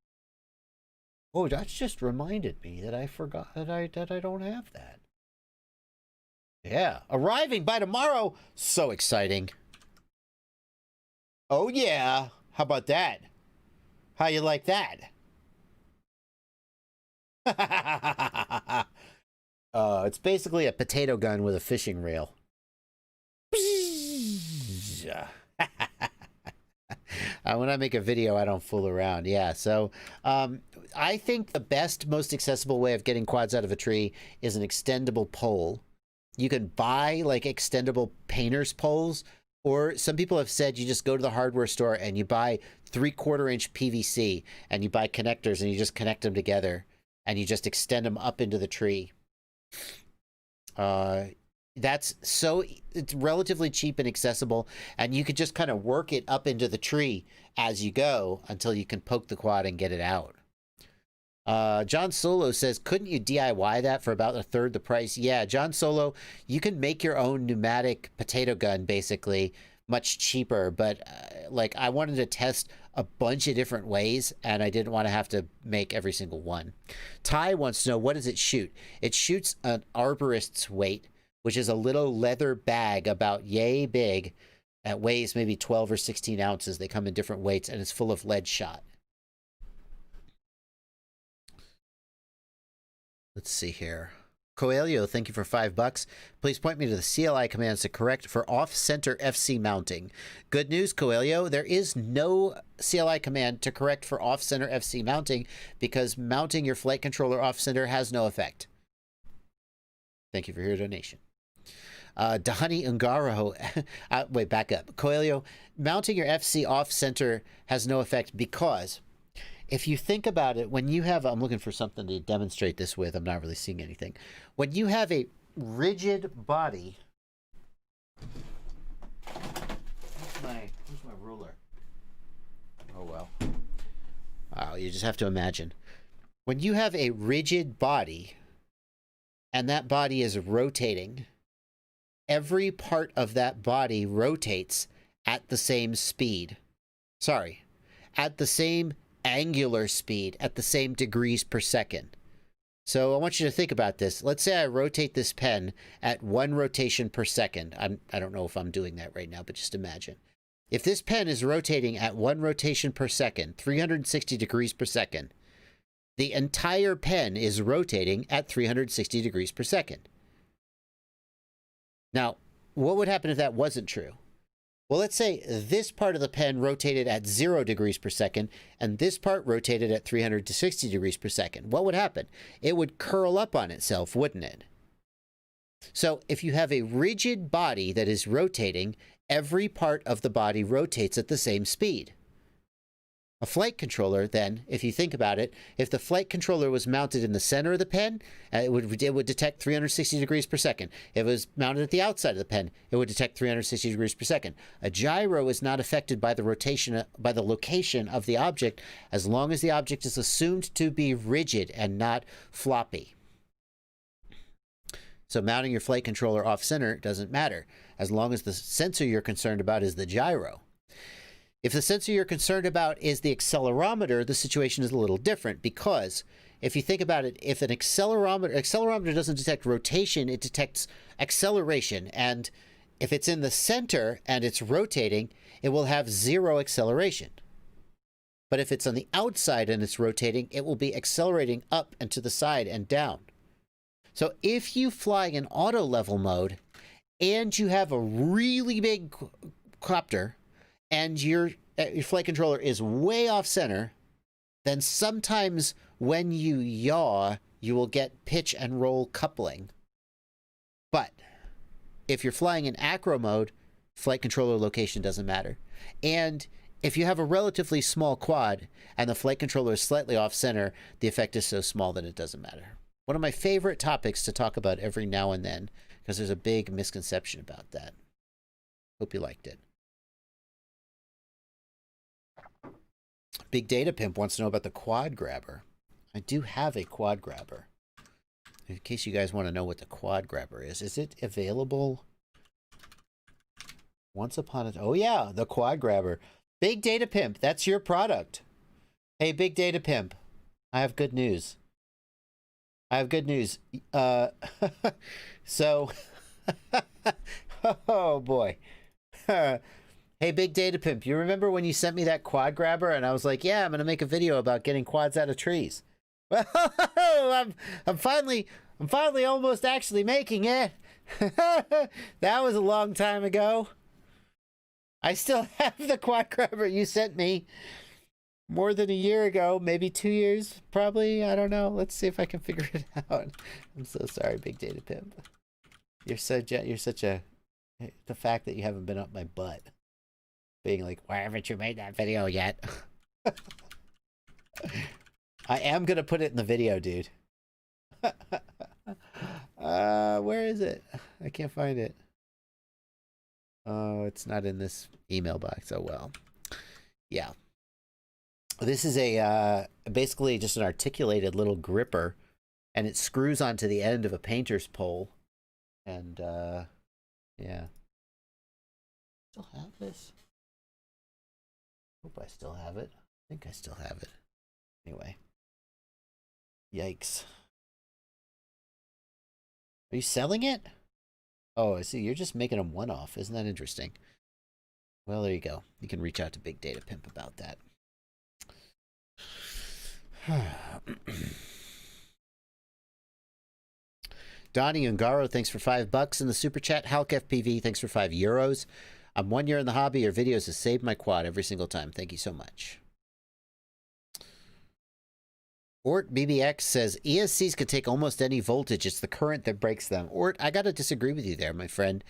Oh, that's just reminded me that I forgot that I don't have that. Yeah, arriving by tomorrow. So exciting. Oh yeah. How about that? How you like that? It's basically a potato gun with a fishing reel. When I make a video, I don't fool around. Yeah, so I think the best, most accessible way of getting quads out of a tree is an extendable pole. You can buy like extendable painter's poles, or some people have said you just go to the hardware store and you buy 3/4 inch PVC and you buy connectors and you just connect them together and you just extend them up into the tree. It's relatively cheap and accessible, and you could just kind of work it up into the tree as you go until you can poke the quad and get it out. John Solo says, couldn't you DIY that for about 1/3 the price? Yeah, John Solo, you can make your own pneumatic potato gun, basically, much cheaper. But like, I wanted to test a bunch of different ways, and I didn't want to have to make every single one. Ty wants to know, what does it shoot? It shoots an arborist's weight, which is a little leather bag about yay big that weighs maybe 12 or 16 ounces. They come in different weights, and it's full of lead shot. Let's see here. Coelho, thank you for $5. Please point me to the CLI commands to correct for off-center FC mounting. Good news, Coelho. There is no CLI command to correct for off-center FC mounting because mounting your flight controller off-center has no effect. Thank you for your donation. Dahani Ungaro, wait, back up. Coelho, mounting your FC off-center has no effect because if you think about it, when you have, I'm looking for something to demonstrate this with, I'm not really seeing anything. When you have a rigid body, where's my ruler? Oh, well. Oh, you just have to imagine. When you have a rigid body, and that body is rotating, every part of that body rotates at the same speed. Sorry, at the same angular speed, at the same degrees per second. So I want you to think about this. Let's say I rotate this pen at 1 rotation per second. I don't know if I'm doing that right now, but just imagine. If this pen is rotating at 1 rotation per second, 360 degrees per second, the entire pen is rotating at 360 degrees per second. Now, what would happen if that wasn't true? Well, let's say this part of the pen rotated at 0 degrees per second, and this part rotated at 360 degrees per second. What would happen? It would curl up on itself, wouldn't it? So if you have a rigid body that is rotating, every part of the body rotates at the same speed. A flight controller, then, if you think about it, if the flight controller was mounted in the center of the pen, it would detect 360 degrees per second. If it was mounted at the outside of the pen, it would detect 360 degrees per second. A gyro is not affected by the rotation, by the location of the object, as long as the object is assumed to be rigid and not floppy. So mounting your flight controller off-center doesn't matter, as long as the sensor you're concerned about is the gyro. If the sensor you're concerned about is the accelerometer, the situation is a little different, because if you think about it, if an accelerometer doesn't detect rotation, it detects acceleration. And if it's in the center and it's rotating, it will have 0 acceleration. But if it's on the outside and it's rotating, it will be accelerating up and to the side and down. So if you fly in auto level mode and you have a really big copter, and your flight controller is way off center, then sometimes when you yaw, you will get pitch and roll coupling. But if you're flying in acro mode, flight controller location doesn't matter. And if you have a relatively small quad and the flight controller is slightly off center, the effect is so small that it doesn't matter. One of my favorite topics to talk about every now and then, because there's a big misconception about that. Hope you liked it. Big Data Pimp wants to know about the quad grabber. I do have a quad grabber. In case you guys want to know what the quad grabber is it available? Once upon a... Oh, yeah, the quad grabber. Big Data Pimp, that's your product. Hey, Big Data Pimp, I have good news. I have good news. So... oh, boy. Hey, Big Data Pimp, you remember when you sent me that quad grabber and I was like, yeah, I'm going to make a video about getting quads out of trees. Well, I'm finally almost actually making it. That was a long time ago. I still have the quad grabber you sent me more than a year ago, maybe 2 years, probably. I don't know. Let's see if I can figure it out. I'm so sorry, Big Data Pimp. You're such a... The fact that you haven't been up my butt. Being like, why haven't you made that video yet? I am going to put it in the video, dude. Where is it? I can't find it. Oh, it's not in this email box. Oh, well. Yeah. This is a basically just an articulated little gripper, and it screws onto the end of a painter's pole. And, yeah. Still have this? Hope I still have it. I think I still have it. Anyway. Yikes. Are you selling it? Oh, I see. You're just making them one-off. Isn't that interesting? Well, there you go. You can reach out to Big Data Pimp about that. Donnie Ungaro, thanks for $5 in the super chat. Halk FPV, thanks for €5. I'm 1 year in the hobby. Your videos have saved my quad every single time. Thank you so much. Ort BBX says ESCs can take almost any voltage. It's the current that breaks them. Ort, I got to disagree with you there, my friend.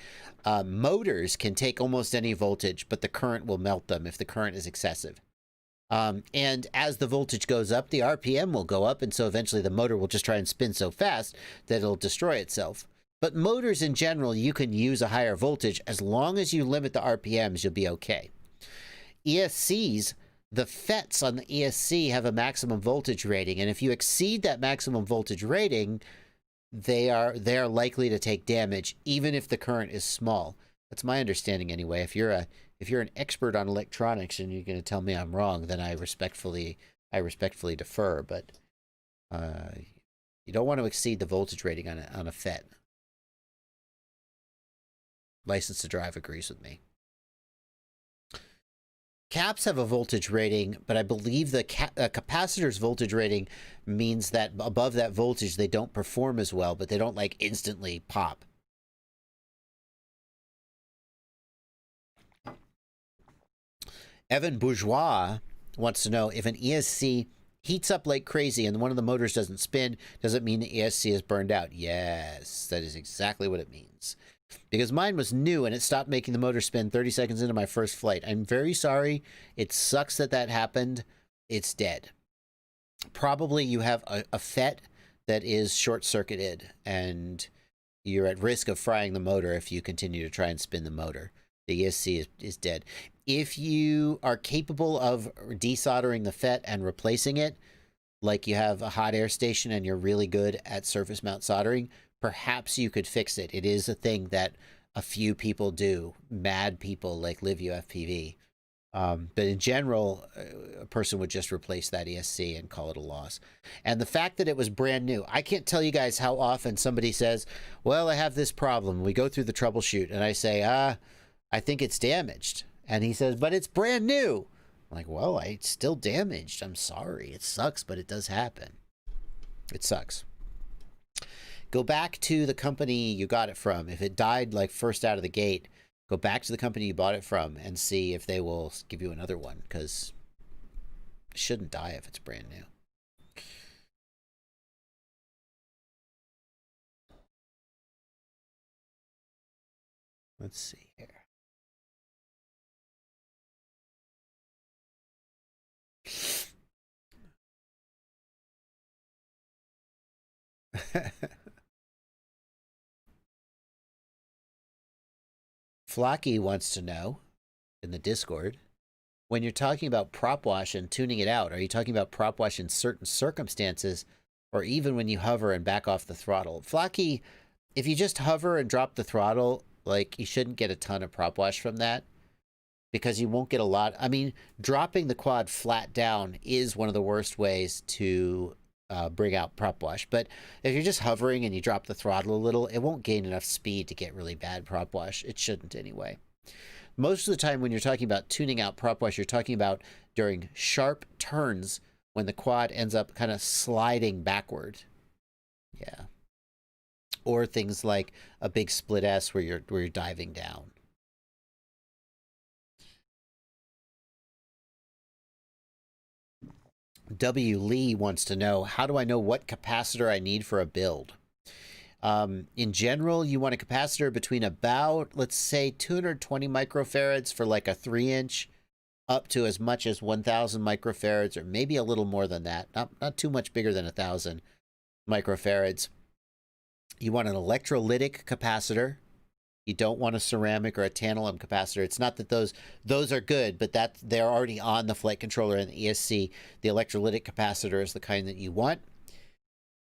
Motors can take almost any voltage, but the current will melt them if the current is excessive. And as the voltage goes up, the RPM will go up, and so eventually the motor will just try and spin so fast that it'll destroy itself. But motors in general, you can use a higher voltage. As long as you limit the RPMs, you'll be okay. ESCs... The FETs on the ESC have a maximum voltage rating, and if you exceed that maximum voltage rating, they are likely to take damage, even if the current is small. That's my understanding anyway. If you're an expert on electronics and you're going to tell me I'm wrong, then I respectfully defer. But you don't want to exceed the voltage rating on a FET. License to Drive agrees with me. Caps have a voltage rating, but I believe the capacitor's voltage rating means that above that voltage, they don't perform as well, but they don't, like, instantly pop. Evan Bourgeois wants to know if an ESC heats up like crazy and one of the motors doesn't spin, does it mean the ESC is burned out? Yes, that is exactly what it means. Because mine was new and it stopped making the motor spin 30 seconds into my first flight. I'm very sorry. It sucks that that happened. It's dead. Probably you have a FET that is short-circuited and you're at risk of frying the motor if you continue to try and spin the motor. The ESC is dead. If you are capable of desoldering the FET and replacing it, like you have a hot air station and you're really good at surface mount soldering, perhaps you could fix it. It is a thing that a few people do, mad people like Live UFPV. But in general, a person would just replace that ESC and call it a loss. And the fact that it was brand new, I can't tell you guys how often somebody says, well, I have this problem. We go through the troubleshoot and I say, I think it's damaged. And he says, but it's brand new. I'm like, well, it's still damaged. I'm sorry. It sucks, but it does happen. It sucks. Go back to the company you got it from. If it died like first out of the gate, go back to the company you bought it from and see if they will give you another one, because it shouldn't die if it's brand new. Let's see here. Flocky wants to know in the Discord, when you're talking about prop wash and tuning it out, are you talking about prop wash in certain circumstances or even when you hover and back off the throttle? Flocky, if you just hover and drop the throttle, like, you shouldn't get a ton of prop wash from that because you won't get a lot. I mean, dropping the quad flat down is one of the worst ways to bring out prop wash. But if you're just hovering and you drop the throttle a little, it won't gain enough speed to get really bad prop wash. It shouldn't anyway. Most of the time when you're talking about tuning out prop wash, you're talking about during sharp turns when the quad ends up kind of sliding backward. Yeah. Or things like a big split S where you're diving down. W. Lee wants to know, how do I know what capacitor I need for a build? In general, you want a capacitor between about, let's say, 220 microfarads for like a 3-inch, up to as much as 1,000 microfarads, or maybe a little more than that. Not too much bigger than 1,000 microfarads. You want an electrolytic capacitor. You don't want a ceramic or a tantalum capacitor. It's not that those are good, but they're already on the flight controller and the ESC. The electrolytic capacitor is the kind that you want.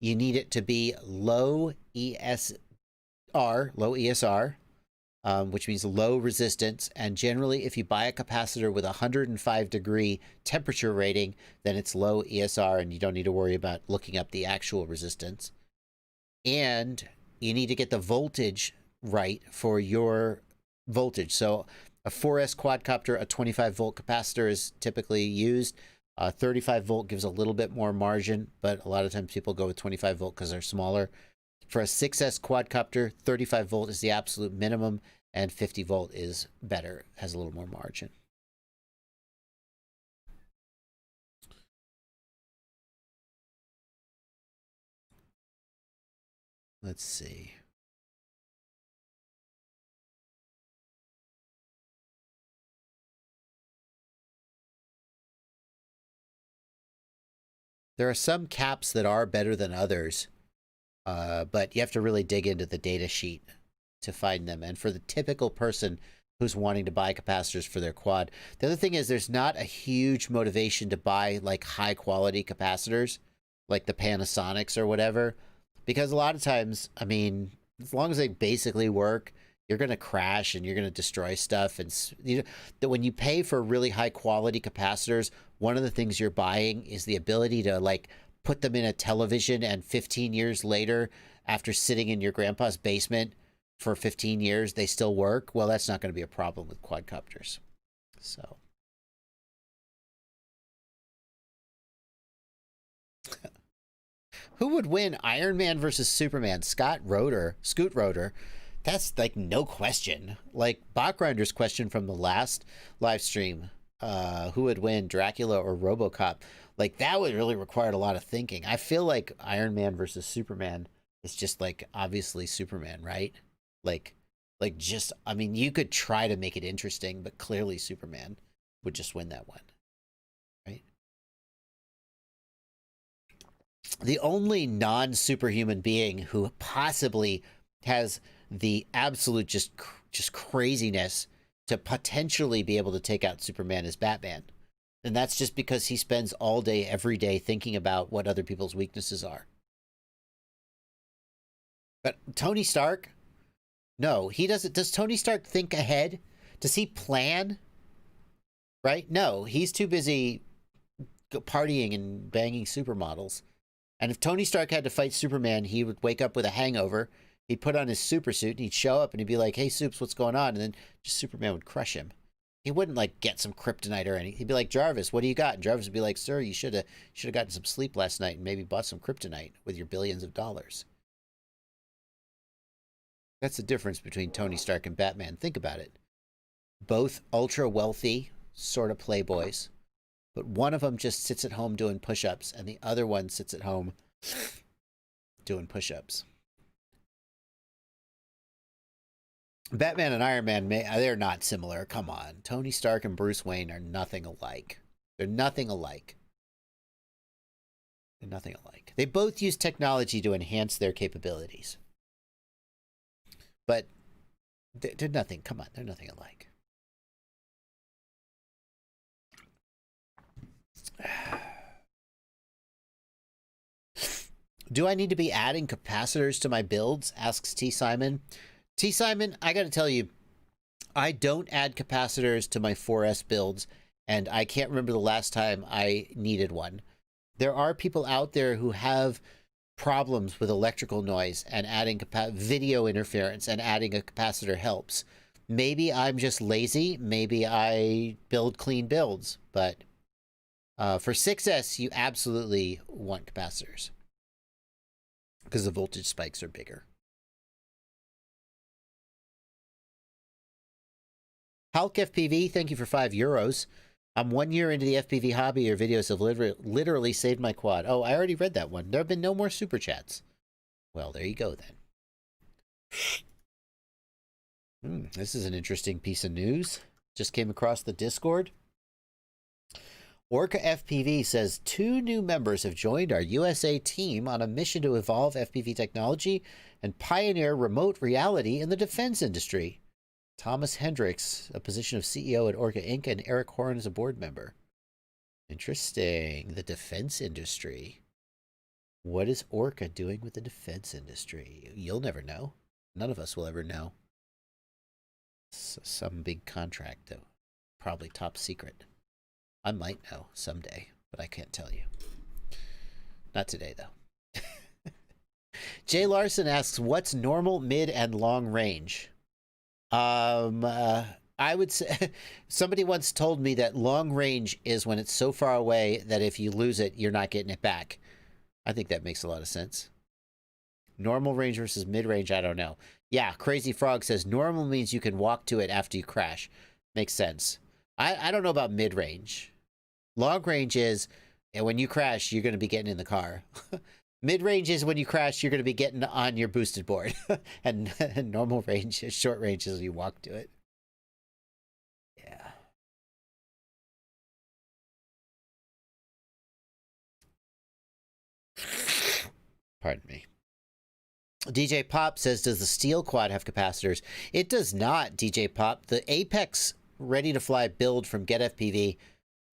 You need it to be low ESR, which means low resistance. And generally, if you buy a capacitor with a 105-degree temperature rating, then it's low ESR, and you don't need to worry about looking up the actual resistance. And you need to get the voltage right for your voltage. So a 4S quadcopter, a 25-volt capacitor is typically used. 35-volt gives a little bit more margin, but a lot of times people go with 25-volt because they're smaller. For a 6S quadcopter, 35-volt is the absolute minimum, and 50-volt is better, has a little more margin. Let's see. There are some caps that are better than others, but you have to really dig into the data sheet to find them. And for the typical person who's wanting to buy capacitors for their quad, the other thing is there's not a huge motivation to buy like high quality capacitors, like the Panasonics or whatever, because a lot of times, I mean, as long as they basically work, you're going to crash and you're going to destroy stuff. And you know, that when you pay for really high quality capacitors, one of the things you're buying is the ability to like put them in a television, and 15 years later, after sitting in your grandpa's basement for 15 years, they still work. Well, that's not going to be a problem with quadcopters. So. Who would win, Iron Man versus Superman? Scoot Rotor. That's like no question. Like Bachgrinder's question from the last live stream, who would win, Dracula or RoboCop? Like that would really require a lot of thinking. I feel like Iron Man versus Superman is just like obviously Superman, right? Like just, I mean, you could try to make it interesting, but clearly Superman would just win that one, right? The only non-superhuman being who possibly has the absolute just craziness to potentially be able to take out Superman is Batman. And that's just because he spends all day, every day thinking about what other people's weaknesses are. But Tony Stark, no, he doesn't. Does Tony Stark think ahead? Does he plan? Right? No, he's too busy partying and banging supermodels. And if Tony Stark had to fight Superman, he would wake up with a hangover. He'd put on his super suit and he'd show up and he'd be like, "Hey, Supes, what's going on?" And then just Superman would crush him. He wouldn't like get some kryptonite or anything. He'd be like, "Jarvis, what do you got?" And Jarvis would be like, "Sir, you should have gotten some sleep last night and maybe bought some kryptonite with your billions of dollars." That's the difference between Tony Stark and Batman. Think about it. Both ultra wealthy, sort of playboys, but one of them just sits at home doing push-ups and the other one sits at home doing push-ups. Batman and Iron Man, they're not similar. Come on. Tony Stark and Bruce Wayne are nothing alike. They're nothing alike. They're nothing alike. They both use technology to enhance their capabilities. But They're nothing. Come on, they're nothing alike. Do I need to be adding capacitors to my builds? Asks T. Simon. T. Simon, I got to tell you, I don't add capacitors to my 4S builds, and I can't remember the last time I needed one. There are people out there who have problems with electrical noise, and adding video interference and adding a capacitor helps. Maybe I'm just lazy. Maybe I build clean builds. But for 6S, you absolutely want capacitors because the voltage spikes are bigger. Hulk FPV, thank you for €5. I'm 1 year into the FPV hobby. Your videos have literally saved my quad. Oh, I already read that one. There have been no more super chats. Well, there you go then. This is an interesting piece of news. Just came across the Discord. Orca FPV says 2 new members have joined our USA team on a mission to evolve FPV technology and pioneer remote reality in the defense industry. Thomas Hendricks, a position of CEO at Orca Inc., and Eric Horn is a board member. Interesting. The defense industry. What is Orca doing with the defense industry? You'll never know. None of us will ever know. Some big contract, though. Probably top secret. I might know someday, but I can't tell you. Not today, though. Jay Larson asks, what's normal, mid, and long range? I would say somebody once told me that long range is when it's so far away that if you lose it, you're not getting it back. I think that makes a lot of sense. Normal range versus mid range, I don't know. Yeah, Crazy Frog says normal means you can walk to it after you crash. Makes sense. I don't know about mid range. Long range is, and when you crash, you're going to be getting in the car. Mid-range is when you crash, you're going to be getting on your boosted board. and normal range, short range is you walk to it. Yeah. Pardon me. DJ Pop says, does the Steel Quad have capacitors? It does not, DJ Pop. The Apex Ready to Fly build from Get FPV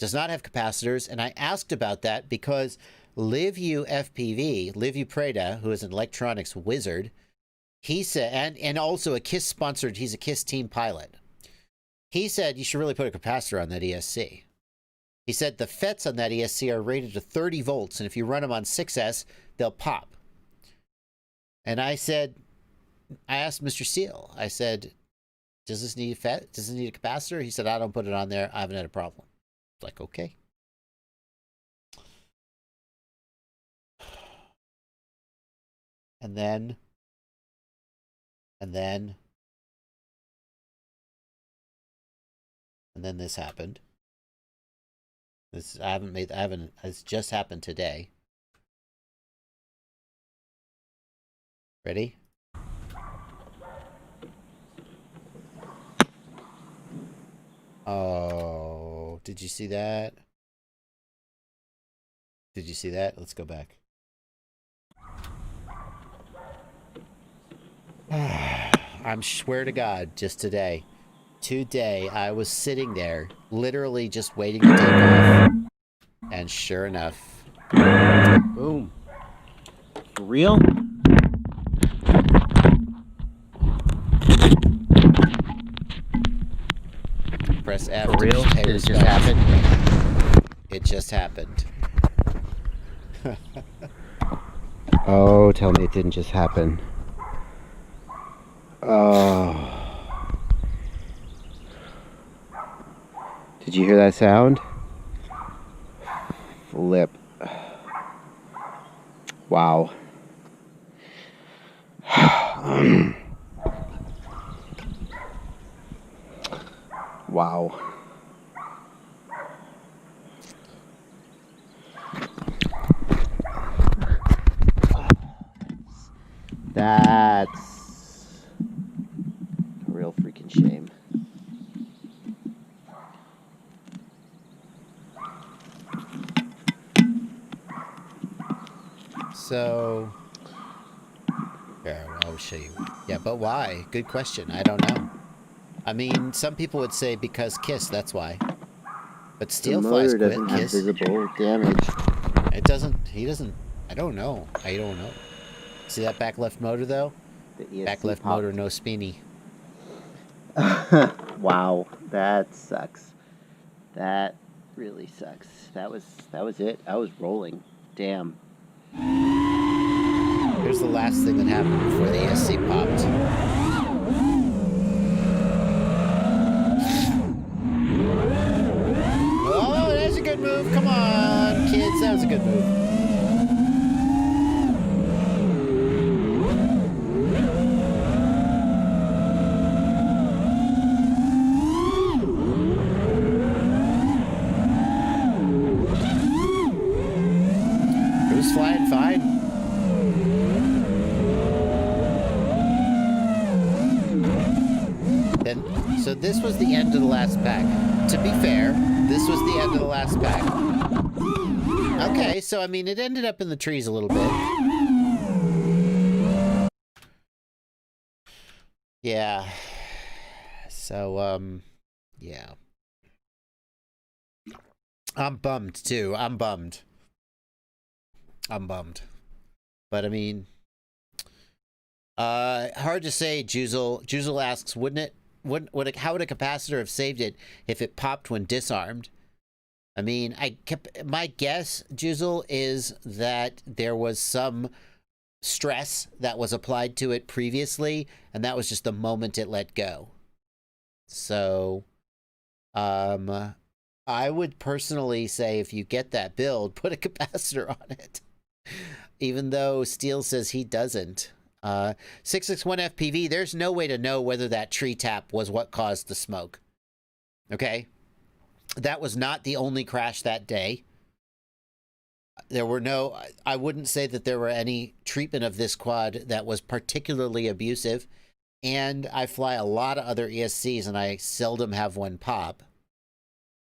does not have capacitors, and I asked about that because LiveU FPV, LiveU Preda, who is an electronics wizard, he said, and also a KISS sponsored, he's a KISS team pilot. He said you should really put a capacitor on that ESC. He said the FETs on that ESC are rated to 30 volts, and if you run them on 6S, they'll pop. And I said, I asked Mr. Steele, I said, does this need a FET? Does this need a capacitor? He said, I don't put it on there. I haven't had a problem. It's like, okay. And then this happened. It's just happened today. Ready? Oh, did you see that? Did you see that? Let's go back. I swear to God, just today, I was sitting there, literally just waiting to take off, and sure enough, boom. For real? Press F. For real? Did it just happen? It just happened. Oh, tell me it didn't just happen. Oh. Did you hear that sound? Flip. Wow. Wow. That's a real freaking shame. So, Here, I'll show you. Yeah, but why? Good question. I don't know. I mean, some people would say because Kiss, that's why. But The Steel flies motor quit doesn't have Kiss. visible damage. It doesn't. He doesn't. I don't know. I don't know. See that back left motor though? The ESC Back left popped. motor, no spinny. Wow, that sucks. That really sucks. That was it. I was rolling. Damn. Here's the last thing that happened before the ESC popped. Oh, that's a good move. Come on, kids. That was a good move. Who's flying fine? Then, so this was the end of the last pack. To be fair, this was the end of the last pack. Okay, so I mean, it ended up in the trees a little bit. Yeah. So, yeah. I'm bummed, too. I'm bummed. But, I mean... hard to say, Juzel. Juzel asks, how would a capacitor have saved it if it popped when disarmed? I mean, my guess, Juzel, is that there was some stress that was applied to it previously, and that was just the moment it let go. So, I would personally say if you get that build, put a capacitor on it. Even though Steele says he doesn't. 661 FPV, there's no way to know whether that tree tap was what caused the smoke. Okay? That was not the only crash that day. There were no... I wouldn't say that there were any treatment of this quad that was particularly abusive. And I fly a lot of other ESCs, and I seldom have one pop.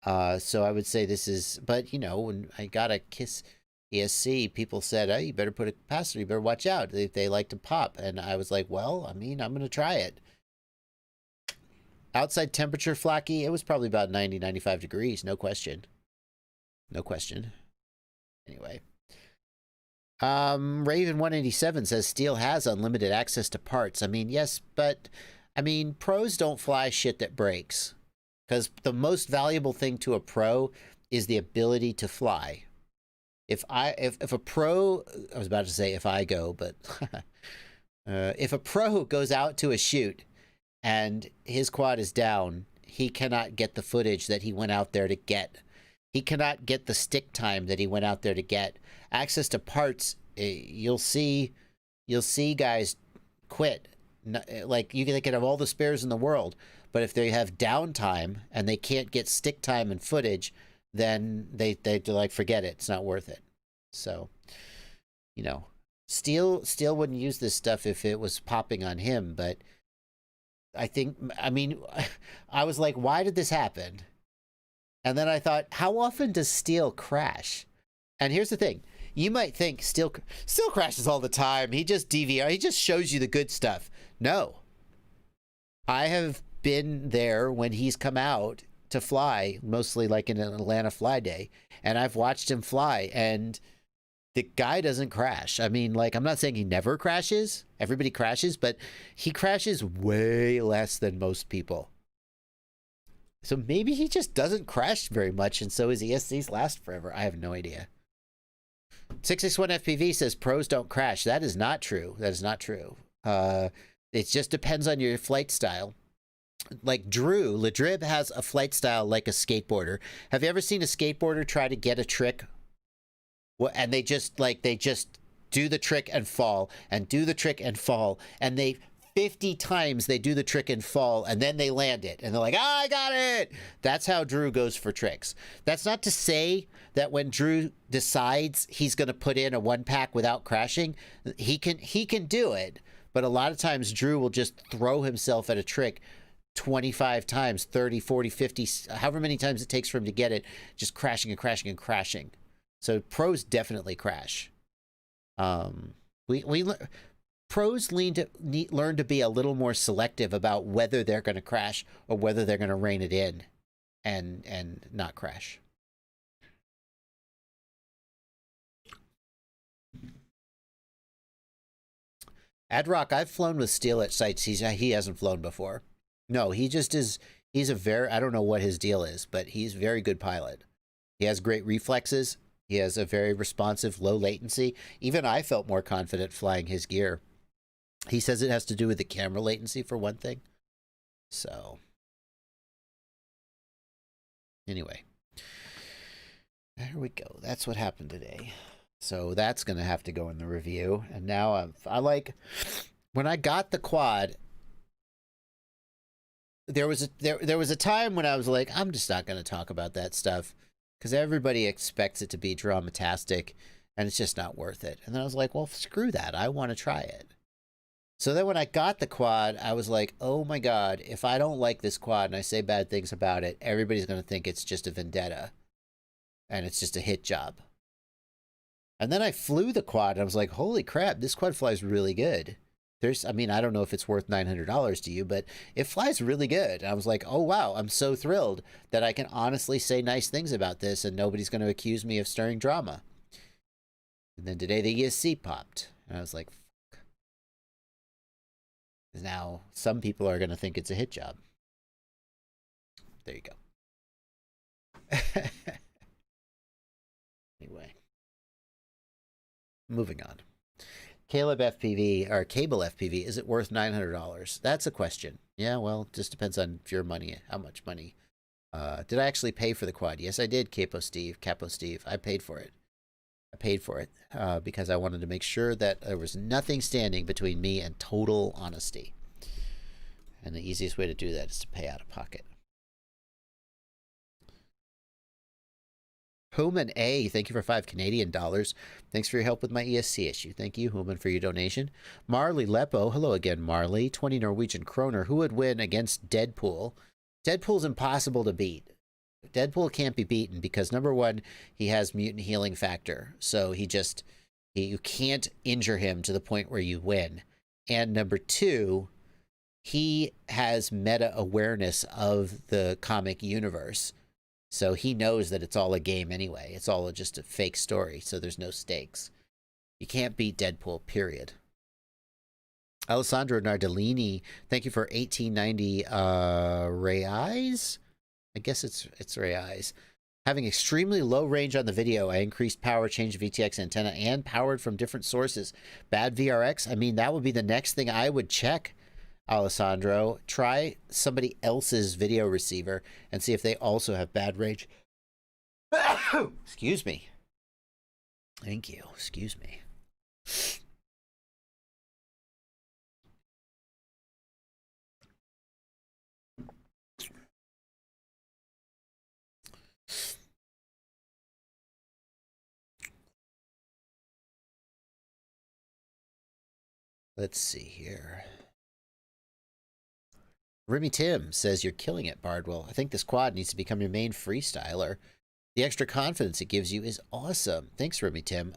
So I would say this is... But, you know, when I got a Kiss ESC, people said, hey, you better put a capacitor, you better watch out. They like to pop. And I was like, well, I mean, I'm going to try it. Outside temperature, Flacky, it was probably about 90, 95 degrees. No question. No question. Anyway. Raven187 says Steel has unlimited access to parts. I mean, yes, but, I mean, pros don't fly shit that breaks. Because the most valuable thing to a pro is the ability to fly. If a pro, I was about to say if I go, but if a pro goes out to a shoot and his quad is down, he cannot get the footage that he went out there to get. He cannot get the stick time that he went out there to get. Access to parts, you'll see guys quit. Like, they can have all the spares in the world, but if they have downtime and they can't get stick time and footage, then they're like, forget it. It's not worth it. So, you know, Steel wouldn't use this stuff if it was popping on him, but I mean, I was like, why did this happen? And then I thought, how often does Steel crash? And here's the thing. You might think Steel crashes all the time. He just DVR. He just shows you the good stuff. No. I have been there when he's come out to fly, mostly like in an Atlanta fly day, and I've watched him fly, and the guy doesn't crash. I mean, like, I'm not saying he never crashes. Everybody crashes, but he crashes way less than most people. So maybe he just doesn't crash very much, and so his ESCs last forever. I have no idea. 661 FPV says pros don't crash. That is not true. That is not true. It just depends on your flight style. Like Drew, Ledrib has a flight style like a skateboarder. Have you ever seen a skateboarder try to get a trick? And they just do the trick and fall, and do the trick and fall, and 50 times they do the trick and fall, and then they land it, and they're like, I got it! That's how Drew goes for tricks. That's not to say that when Drew decides he's going to put in a one pack without crashing, he can do it, but a lot of times Drew will just throw himself at a trick 25 times, 30, 40, 50, however many times it takes for him to get it, just crashing and crashing and crashing. So pros definitely crash. pros learn to be a little more selective about whether they're going to crash or whether they're going to rein it in and not crash. Adrock, I've flown with Steele at sites he hasn't flown before. No, he just is. He's a very, I don't know what his deal is, but he's a very good pilot. He has great reflexes. He has a very responsive, low latency. Even I felt more confident flying his gear. He says it has to do with the camera latency for one thing. So, anyway, there we go. That's what happened today. So that's going to have to go in the review. And now I like, when I got the quad, there was a time when I was like, I'm just not going to talk about that stuff because everybody expects it to be dramatastic and it's just not worth it. And then I was like, well, screw that. I want to try it. So then when I got the quad, I was like, oh my God, if I don't like this quad and I say bad things about it, everybody's going to think it's just a vendetta and it's just a hit job. And then I flew the quad and I was like, holy crap, this quad flies really good. I mean, I don't know if it's worth $900 to you, but it flies really good. And I was like, oh, wow, I'm so thrilled that I can honestly say nice things about this and nobody's going to accuse me of stirring drama. And then today the ESC popped. And I was like, fuck. Now some people are going to think it's a hit job. There you go. Anyway. Moving on. Caleb FPV, or Cable FPV, is it worth $900? That's a question. Yeah, well, just depends on your money, how much money. Did I actually pay for the quad? Yes, I did, Capo Steve. I paid for it. Because I wanted to make sure that there was nothing standing between me and total honesty. And the easiest way to do that is to pay out of pocket. Human A, thank you for $5 Canadian. Thanks for your help with my ESC issue. Thank you, Human, for your donation. Marley Lepo, hello again, Marley. 20 Norwegian kroner. Who would win against Deadpool? Deadpool's impossible to beat. Deadpool can't be beaten because, number one, he has mutant healing factor. So you can't injure him to the point where you win. And number two, he has meta awareness of the comic universe. So he knows that it's all a game anyway. It's all just a fake story, so there's no stakes. You can't beat Deadpool, period. Alessandro Nardellini, thank you for 1890 reais. I guess it's reais. Having extremely low range on the video, I increased power, changed VTX antenna, and powered from different sources. Bad VRX? I mean, that would be the next thing I would check. Alessandro, try somebody else's video receiver and see if they also have bad range. Excuse me. Thank you. Excuse me. Let's see here. Remy Tim says, you're killing it, Bardwell. I think this quad needs to become your main freestyler. The extra confidence it gives you is awesome. Thanks, Remy Tim.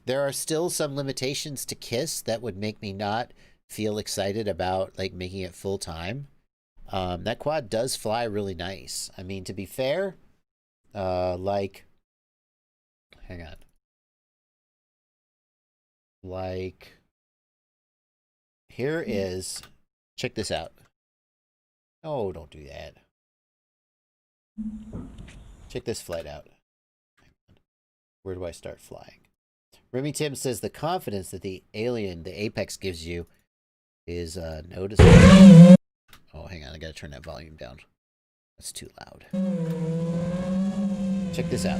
There are still some limitations to KISS that would make me not feel excited about like making it full time. That quad does fly really nice. I mean, to be fair, like, hang on. Like, here is, check this out. Oh, don't do that. Check this flight out. Where do I start flying? Remy Tim says the confidence that the Apex gives you is noticeable. Oh, hang on. I gotta turn that volume down. That's too loud. Check this out.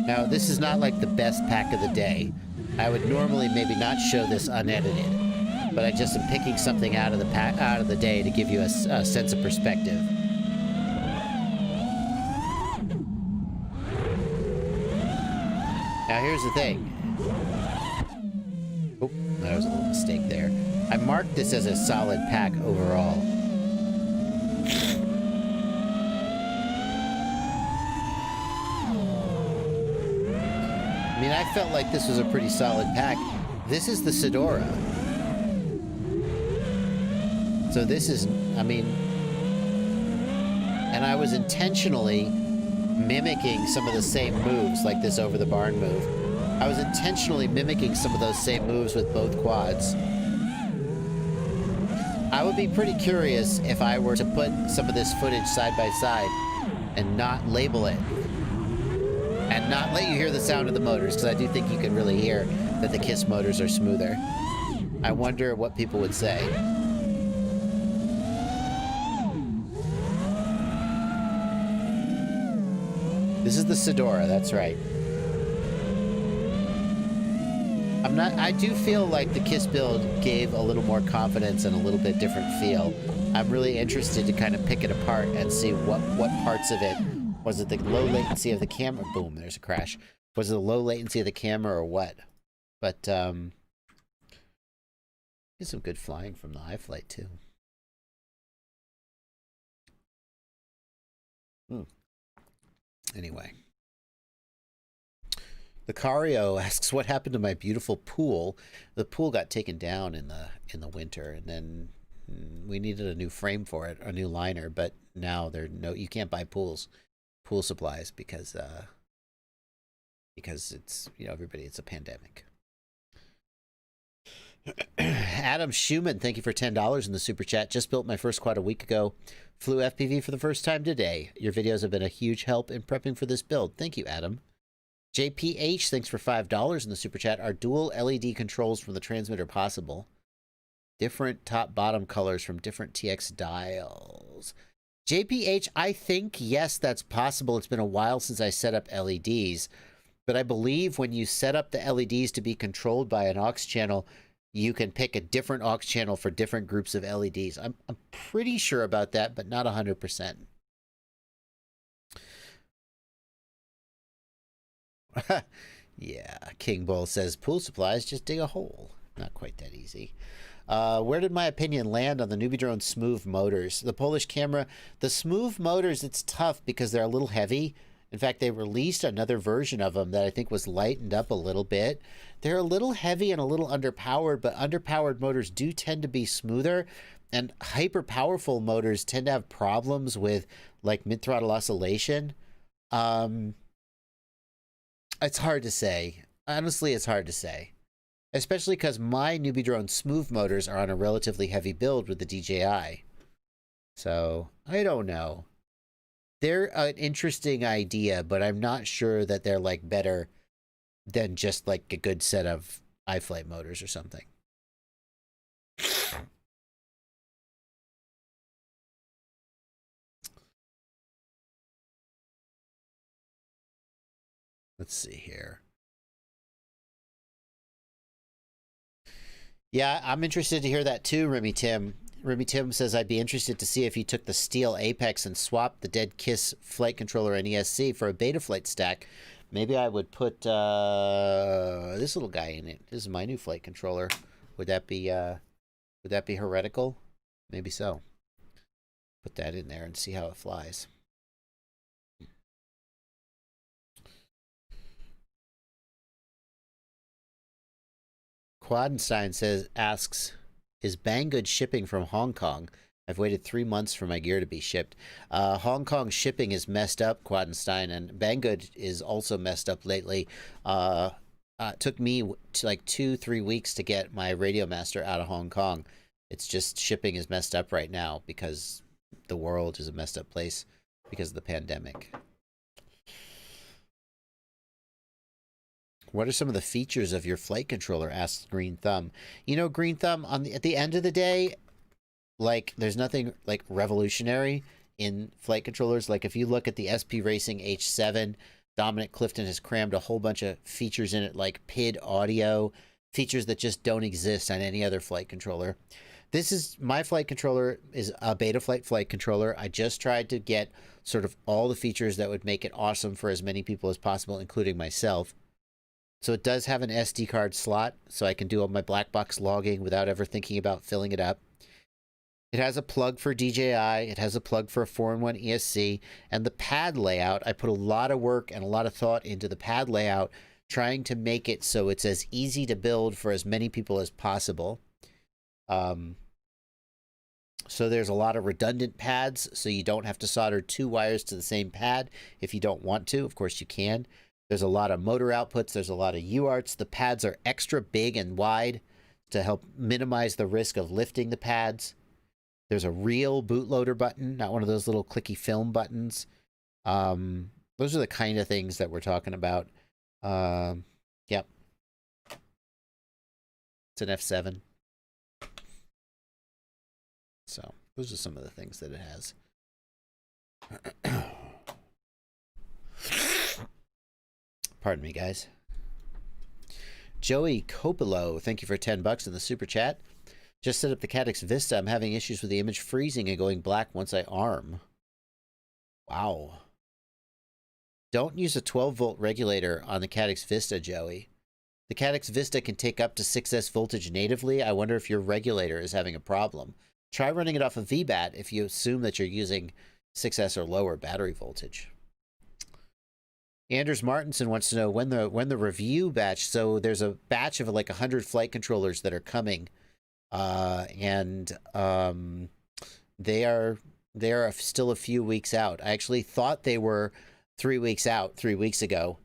Now, this is not like the best pack of the day. I would normally maybe not show this unedited, but I just am picking something out of the day to give you a sense of perspective. Now, here's the thing. Oh, that was a little mistake there. I marked this as a solid pack overall. I mean, I felt like this was a pretty solid pack. This is the Sedora. So this is, I mean, and I was intentionally mimicking some of the same moves, like this over the barn move. I was intentionally mimicking some of those same moves with both quads. I would be pretty curious if I were to put some of this footage side by side and not label it. And not let you hear the sound of the motors, because I do think you can really hear that the KISS motors are smoother. I wonder what people would say. This is the Sedora, that's right. I do feel like the KISS build gave a little more confidence and a little bit different feel. I'm really interested to kind of pick it apart and see what parts of it. Was it the low latency of the camera? Boom, there's a crash. Was it the low latency of the camera or what? But, get some good flying from the iFlight, too. Anyway. The Cario asks, what happened to my beautiful pool? The pool got taken down in the winter, and then we needed a new frame for it, a new liner, but now you can't buy pool supplies because it's, you know, everybody, it's a pandemic. Adam Schumann, thank you for $10 in the super chat. Just built my first quad a week ago. Flew FPV for the first time today. Your videos have been a huge help in prepping for this build. Thank you, Adam. JPH, thanks for $5 in the super chat. Are dual LED controls from the transmitter possible? Different top-bottom colors from different TX dials. JPH, I think, yes, that's possible. It's been a while since I set up LEDs, but I believe when you set up the LEDs to be controlled by an aux channel, you can pick a different aux channel for different groups of LEDs. I'm pretty sure about that, but not 100%. Yeah, King Bull says, pool supplies, just dig a hole. Not quite that easy. Where did my opinion land on the Newbie Drone smooth motors? The Polish camera, the smooth motors, it's tough because they're a little heavy. In fact, they released another version of them that I think was lightened up a little bit. They're a little heavy and a little underpowered, but underpowered motors do tend to be smoother, and hyper powerful motors tend to have problems with like mid-throttle oscillation. It's hard to say. Honestly, it's hard to say. Especially because my Newbie Drone smooth motors are on a relatively heavy build with the DJI. So, I don't know. They're an interesting idea, but I'm not sure that they're like better than just like a good set of iFlight motors or something. Let's see here. Yeah, I'm interested to hear that too, Remy Tim. Remy Tim says, I'd be interested to see if you took the steel Apex and swapped the dead KISS flight controller and ESC for a Betaflight stack. Maybe I would put this little guy in it. This is my new flight controller. Would that be heretical? Maybe so. Put that in there and see how it flies. Quadenstein asks, is Banggood shipping from Hong Kong? I've waited 3 months for my gear to be shipped. Hong Kong shipping is messed up, Quadenstein, and Banggood is also messed up lately. It took me like 2-3 weeks to get my Radio Master out of Hong Kong. It's just shipping is messed up right now because the world is a messed up place because of the pandemic. What are some of the features of your flight controller? Asks Green Thumb. You know, Green Thumb, at the end of the day, like, there's nothing, like, revolutionary in flight controllers. Like, if you look at the SP Racing H7, Dominic Clifton has crammed a whole bunch of features in it, like PID audio, features that just don't exist on any other flight controller. My flight controller is a Betaflight flight controller. I just tried to get sort of all the features that would make it awesome for as many people as possible, including myself. So it does have an SD card slot, so I can do all my black box logging without ever thinking about filling it up. It has a plug for DJI. It has a plug for a 4-in-1 ESC. And the pad layout, I put a lot of work and a lot of thought into the pad layout, trying to make it so it's as easy to build for as many people as possible. So there's a lot of redundant pads, so you don't have to solder 2 wires to the same pad if you don't want to. Of course, you can. There's a lot of motor outputs. There's a lot of UARTs. The pads are extra big and wide to help minimize the risk of lifting the pads. There's a real bootloader button, not one of those little clicky film buttons. Those are the kind of things that we're talking about. Yep. It's an F7. So those are some of the things that it has. Pardon me, guys. Joey Coppola, thank you for $10 in the super chat. Just set up the Caddx Vista. I'm having issues with the image freezing and going black once I arm. Wow. Don't use a 12-volt regulator on the Caddx Vista, Joey. The Caddx Vista can take up to 6S voltage natively. I wonder if your regulator is having a problem. Try running it off a VBAT if you assume that you're using 6S or lower battery voltage. Anders Martinson wants to know when the review batch. So there's a batch of like 100 flight controllers that are coming, and they are still a few weeks out. I actually thought they were 3 weeks out 3 weeks ago,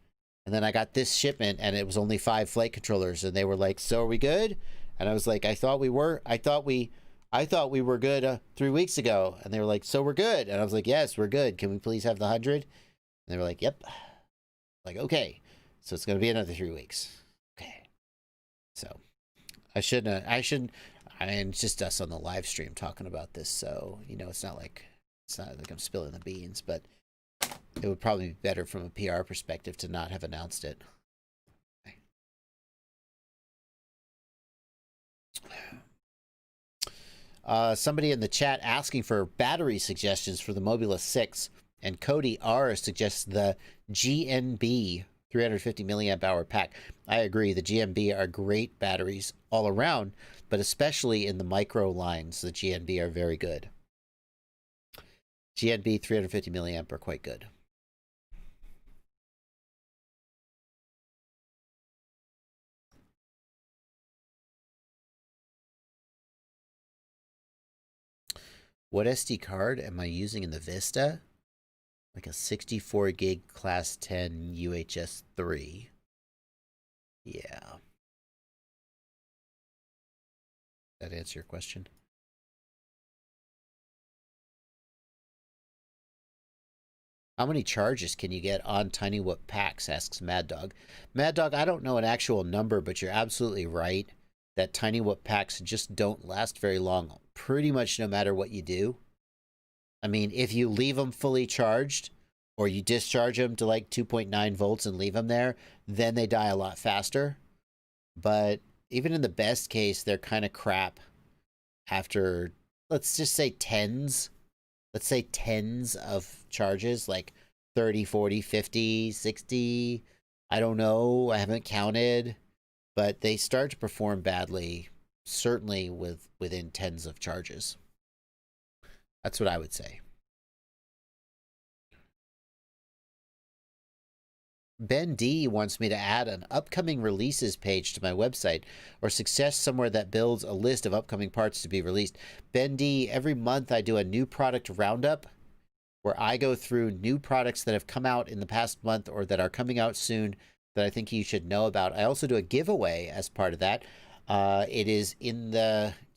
and then I got this shipment and it was only 5 flight controllers, and they were like, "So are we good?" And I was like, "I thought we were good 3 weeks ago." And they were like, "So we're good?" And I was like, "Yes, we're good. Can we please have the 100?" And they were like, "Yep." Like, okay, so it's going to be another 3 weeks. Okay. So I shouldn't, I mean, it's just us on the live stream talking about this. So, you know, it's not like I'm spilling the beans, but it would probably be better from a PR perspective to not have announced it. Okay. Somebody in the chat asking for battery suggestions for the Mobula 6. And Cody R suggests the GNB 350 milliamp hour pack. I agree. The GNB are great batteries all around, but especially in the micro lines, the GNB are very good. GNB 350 milliamp are quite good. What SD card am I using in the Vista? Like a 64 gig class 10 UHS 3. Yeah. That answer your question? How many charges can you get on Tiny Whoop packs, asks Mad Dog. Mad Dog, I don't know an actual number, but you're absolutely right that Tiny Whoop packs just don't last very long, pretty much no matter what you do. I mean, if you leave them fully charged, or you discharge them to like 2.9 volts and leave them there, then they die a lot faster. But even in the best case, they're kind of crap after, let's just say tens. Let's say tens of charges, like 30, 40, 50, 60. I don't know. I haven't counted. But they start to perform badly, certainly within tens of charges. That's what I would say. Ben D wants me to add an upcoming releases page to my website, or suggest somewhere that builds a list of upcoming parts to be released. Ben D, every month I do a new product roundup where I go through new products that have come out in the past month or that are coming out soon that I think you should know about. I also do a giveaway as part of that. It is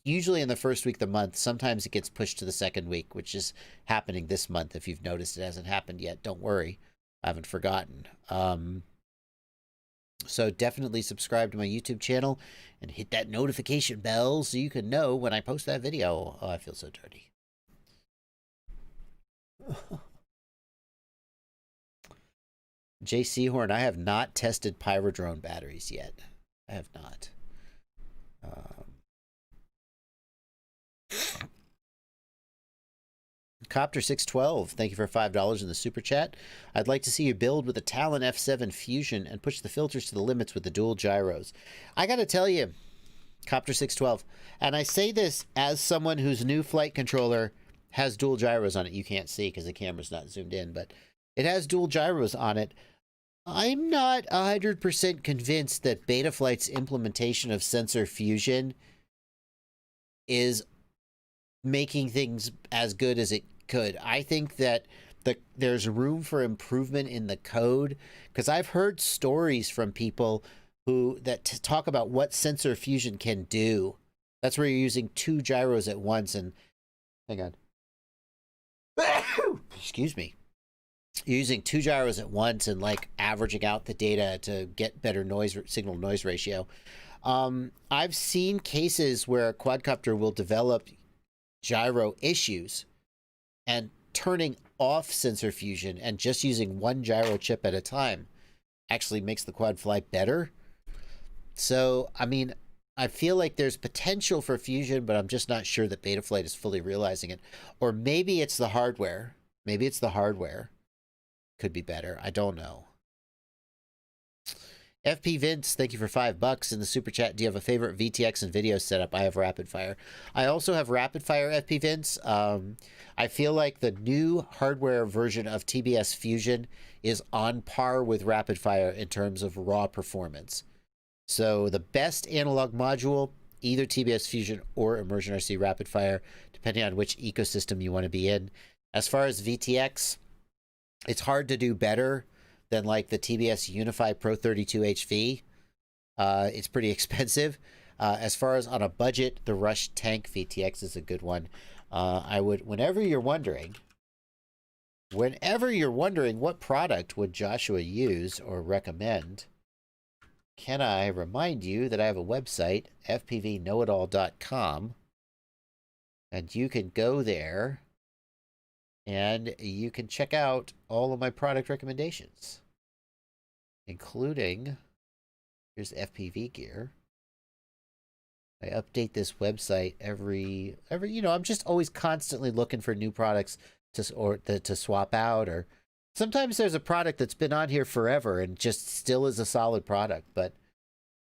usually in the first week of the month. Sometimes it gets pushed to the second week, which is happening this month. If you've noticed it hasn't happened yet, don't worry. I haven't forgotten. So definitely subscribe to my YouTube channel and hit that notification bell so you can know when I post that video. Oh, I feel so dirty. Jay Seahorn, I have not tested Pyrodrone batteries yet. I have not. Copter 612, thank you for $5 in the super chat. I'd like to see you build with a Talon F7 Fusion and push the filters to the limits with the dual gyros. I gotta tell you, Copter 612, and I say this as someone whose new flight controller has dual gyros on it. You can't see because the camera's not zoomed in, but it has dual gyros on it. I'm not 100% convinced that Betaflight's implementation of sensor fusion is making things as good as it could. I think that there's room for improvement in the code, because I've heard stories from people that talk about what sensor fusion can do. That's where you're using 2 gyros at once, and hang on. Excuse me. You're using 2 gyros at once and like averaging out the data to get better signal noise ratio. I've seen cases where a quadcopter will develop gyro issues, and turning off sensor fusion and just using 1 gyro chip at a time actually makes the quad fly better. So, I mean, I feel like there's potential for fusion, but I'm just not sure that Betaflight is fully realizing it. Or maybe it's the hardware. Maybe it's the hardware. Could be better. I don't know. FP Vince, thank you for $5 in the super chat. Do you have a favorite VTX and video setup? I have Rapid Fire. I also have Rapid Fire, FP Vince. I feel like the new hardware version of TBS Fusion is on par with Rapid Fire in terms of raw performance. So the best analog module, either TBS Fusion or Immersion RC Rapid Fire, depending on which ecosystem you want to be in. As far as VTX, it's hard to do better than like the TBS Unify Pro 32 HV. It's pretty expensive. As far as on a budget, the Rush Tank VTX is a good one. I would, whenever you're wondering what product would Joshua use or recommend, can I remind you that I have a website, fpvknowitall.com, and you can go there and you can check out all of my product recommendations, including, here's FPV gear. I update this website every, I'm just always constantly looking for new products to swap out, or sometimes there's a product that's been on here forever and just still is a solid product. But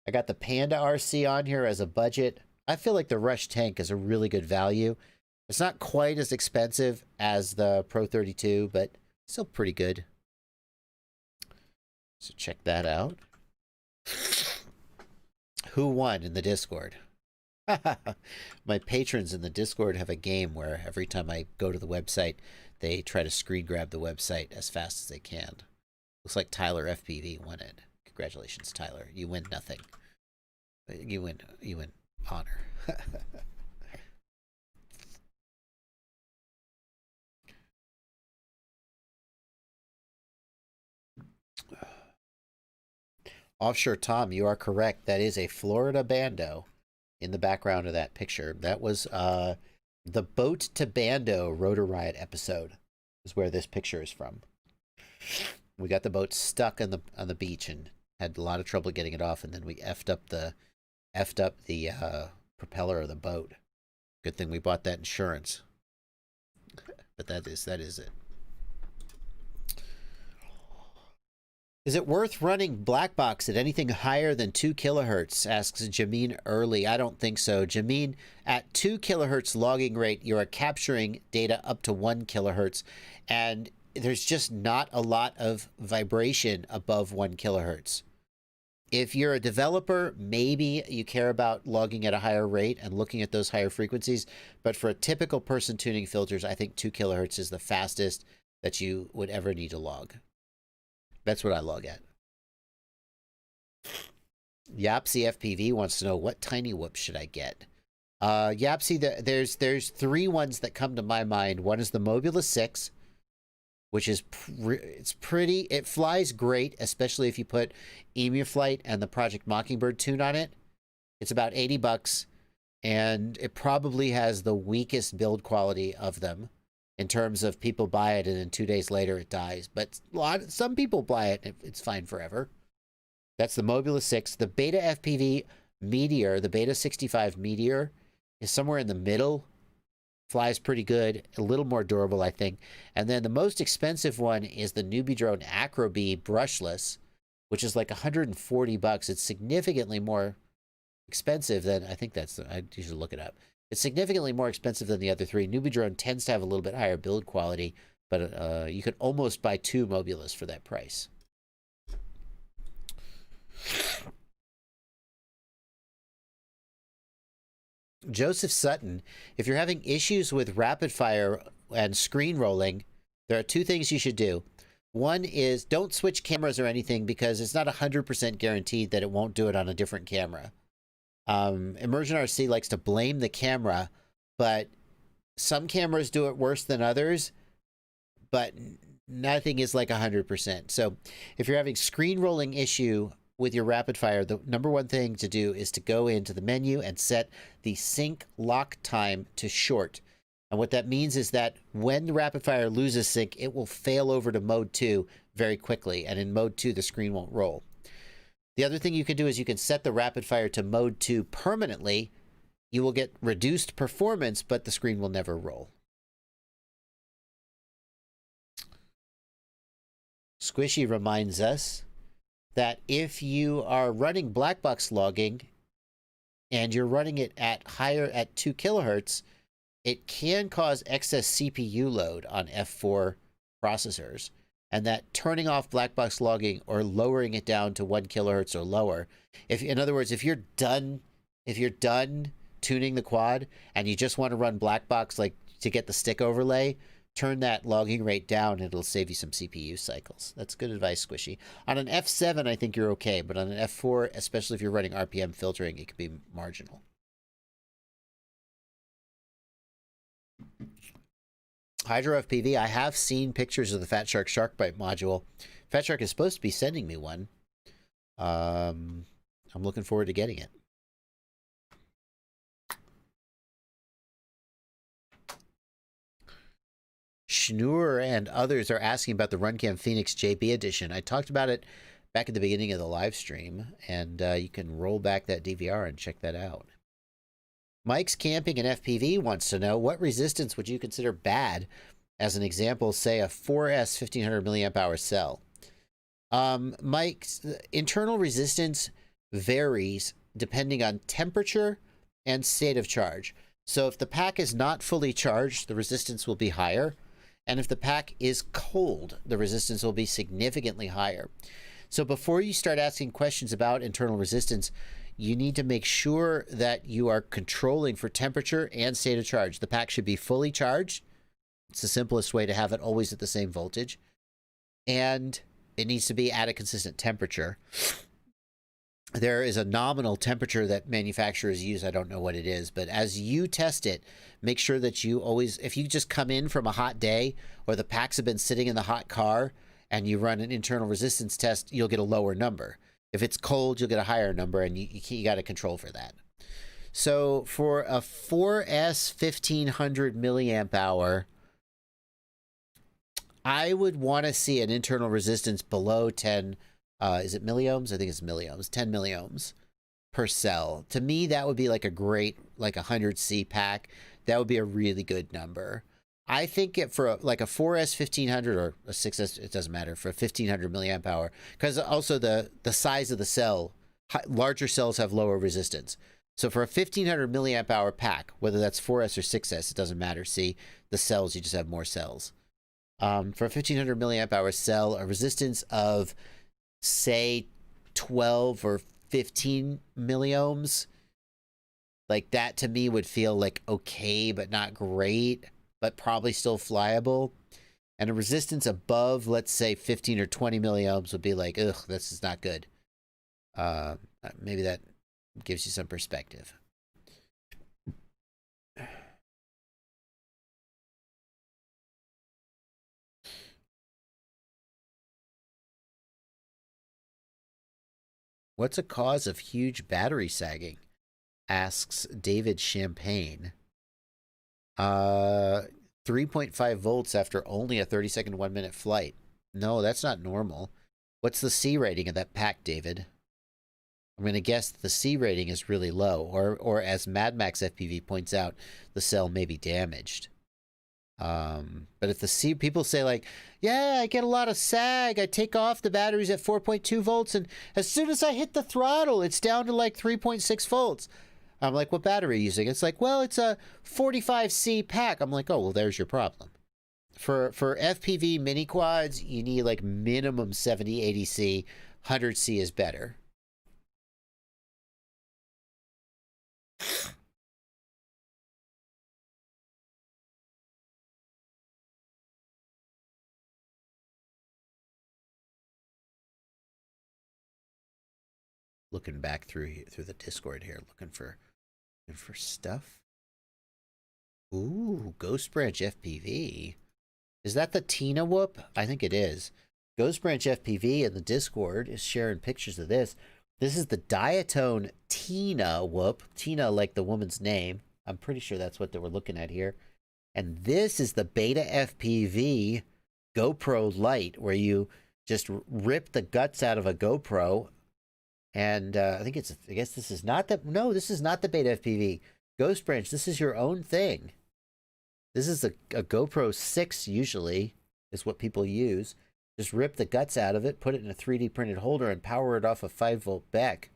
I got the Panda RC on here as a budget. I feel like the Rush Tank is a really good value. It's not quite as expensive as the Pro 32, but still pretty good. So check that out. Who won in the Discord? My patrons in the Discord have a game where every time I go to the website, they try to screen grab the website as fast as they can. Looks like Tyler FPV won it. Congratulations, Tyler. You win nothing. You win honor. Offshore Tom, you are correct. That is a Florida Bando in the background of that picture. That was the Boat to Bando Rotor Riot episode is where this picture is from. We got the boat stuck on the beach and had a lot of trouble getting it off, and then we effed up the propeller of the boat. Good thing we bought that insurance. But that is it. Is it worth running black box at anything higher than 2 kilohertz? Asks Jameen Early. I don't think so. Jameen, at 2 kilohertz logging rate, you are capturing data up to 1 kilohertz, and there's just not a lot of vibration above 1 kilohertz. If you're a developer, maybe you care about logging at a higher rate and looking at those higher frequencies, but for a typical person tuning filters, I think 2 kilohertz is the fastest that you would ever need to log. That's what I log at. Yapsy FPV wants to know, what tiny whoop should I get? Yapsy, there's 3 ones that come to my mind. One is the Mobula 6, which is it flies great, especially if you put EmuFlight and the Project Mockingbird tune on it. It's about $80, and it probably has the weakest build quality of them, in terms of people buy it and then 2 days later it dies. But some people buy it and it's fine forever. That's the Mobula 6. The Beta FPV Meteor, the Beta 65 Meteor, is somewhere in the middle. Flies pretty good, a little more durable, I think. And then the most expensive one is the Newbie Drone Acro Bee brushless, which is like $140. It's significantly more expensive than, I think that's, I usually look it up. It's significantly more expensive than the other three. Newbie Drone tends to have a little bit higher build quality, but you could almost buy 2 Mobilis for that price. Joseph Sutton, if you're having issues with rapid fire and screen rolling, there are 2 things you should do. One is don't switch cameras or anything because it's not 100% guaranteed that it won't do it on a different camera. Immersion RC likes to blame the camera, but some cameras do it worse than others, but nothing is like 100%. So if you're having screen rolling issue with your rapid fire, the number one thing to do is to go into the menu and set the sync lock time to short. And what that means is that when the rapid fire loses sync, it will fail over to mode 2 very quickly. And in mode 2, the screen won't roll. The other thing you can do is you can set the rapid fire to mode 2 permanently. You will get reduced performance, but the screen will never roll. Squishy reminds us that if you are running black box logging and you're running it at 2 kilohertz, it can cause excess CPU load on F4 processors, and that turning off black box logging or lowering it down to 1 kilohertz or lower, in other words, if you're done tuning the quad and you just want to run black box like to get the stick overlay, turn that logging rate down. It'll save you some CPU cycles. That's good advice, Squishy. On an F7, I think you're okay, but on an F4, especially if you're running RPM filtering, it could be marginal. Hydro FPV, I have seen pictures of the Fat Shark Sharkbite module. Fat Shark is supposed to be sending me one. I'm looking forward to getting it. Schnur and others are asking about the Runcam Phoenix JB edition. I talked about it back at the beginning of the live stream, and you can roll back that DVR and check that out. Mike's Camping and FPV wants to know, what resistance would you consider bad? As an example, say a 4S 1500 milliamp hour cell. Mike's internal resistance varies depending on temperature and state of charge. So if the pack is not fully charged, the resistance will be higher. And if the pack is cold, the resistance will be significantly higher. So before you start asking questions about internal resistance, you need to make sure that you are controlling for temperature and state of charge. The pack should be fully charged. It's the simplest way to have it always at the same voltage. And it needs to be at a consistent temperature. There is a nominal temperature that manufacturers use. I don't know what it is, but as you test it, make sure that you always, if you just come in from a hot day or the packs have been sitting in the hot car and you run an internal resistance test, you'll get a lower number. If it's cold, you'll get a higher number, and you got to control for that. So for a 4S 1500 milliamp hour, I would want to see an internal resistance below 10. Is it milliohms? I think it's milliohms. 10 milliohms per cell. To me, that would be like a great, like a 100C pack. That would be a really good number. I think it for like a 4S 1500 or a 6S, it doesn't matter, for a 1500 milliamp hour, because also the size of the cell, larger cells have lower resistance. So for a 1500 milliamp hour pack, whether that's 4S or 6S, it doesn't matter. See, the cells, you just have more cells. For a 1500 milliamp hour cell, a resistance of say 12 or 15 milliohms, like that to me would feel like okay, but not great, but probably still flyable. And a resistance above, let's say 15 or 20 milliohms would be like, ugh, this is not good. Maybe that gives you some perspective. What's a cause of huge battery sagging? Asks David Champagne. 3.5 volts after only a 30-second 1-minute flight. No, that's not normal. What's the C rating of that pack, David? I'm going to guess the C rating is really low, or as Mad Max FPV points out, the cell may be damaged. But if the C, people say like, yeah, I get a lot of sag, I take off the batteries at 4.2 volts, and as soon as I hit the throttle, it's down to like 3.6 volts. I'm like, what battery are you using? It's like, well, it's a 45C pack. I'm like, oh, well, there's your problem. For FPV mini quads, you need like minimum 70, 80C. 100C is better. Looking back through the Discord here, looking for stuff. Ooh, Ghost Branch FPV. Is that the Tina whoop? I think it is. Ghost Branch FPV in the Discord is sharing pictures of this. This is the Diatone Tina whoop. Tina, like the woman's name. I'm pretty sure that's what they were looking at here. And this is the Beta FPV GoPro Lite, where you just rip the guts out of a GoPro. And I guess this is not the, no, this is not the Beta FPV. Ghost Branch, this is your own thing. This is a GoPro 6 usually, is what people use. Just rip the guts out of it, put it in a 3D printed holder, and power it off a 5-volt Beck.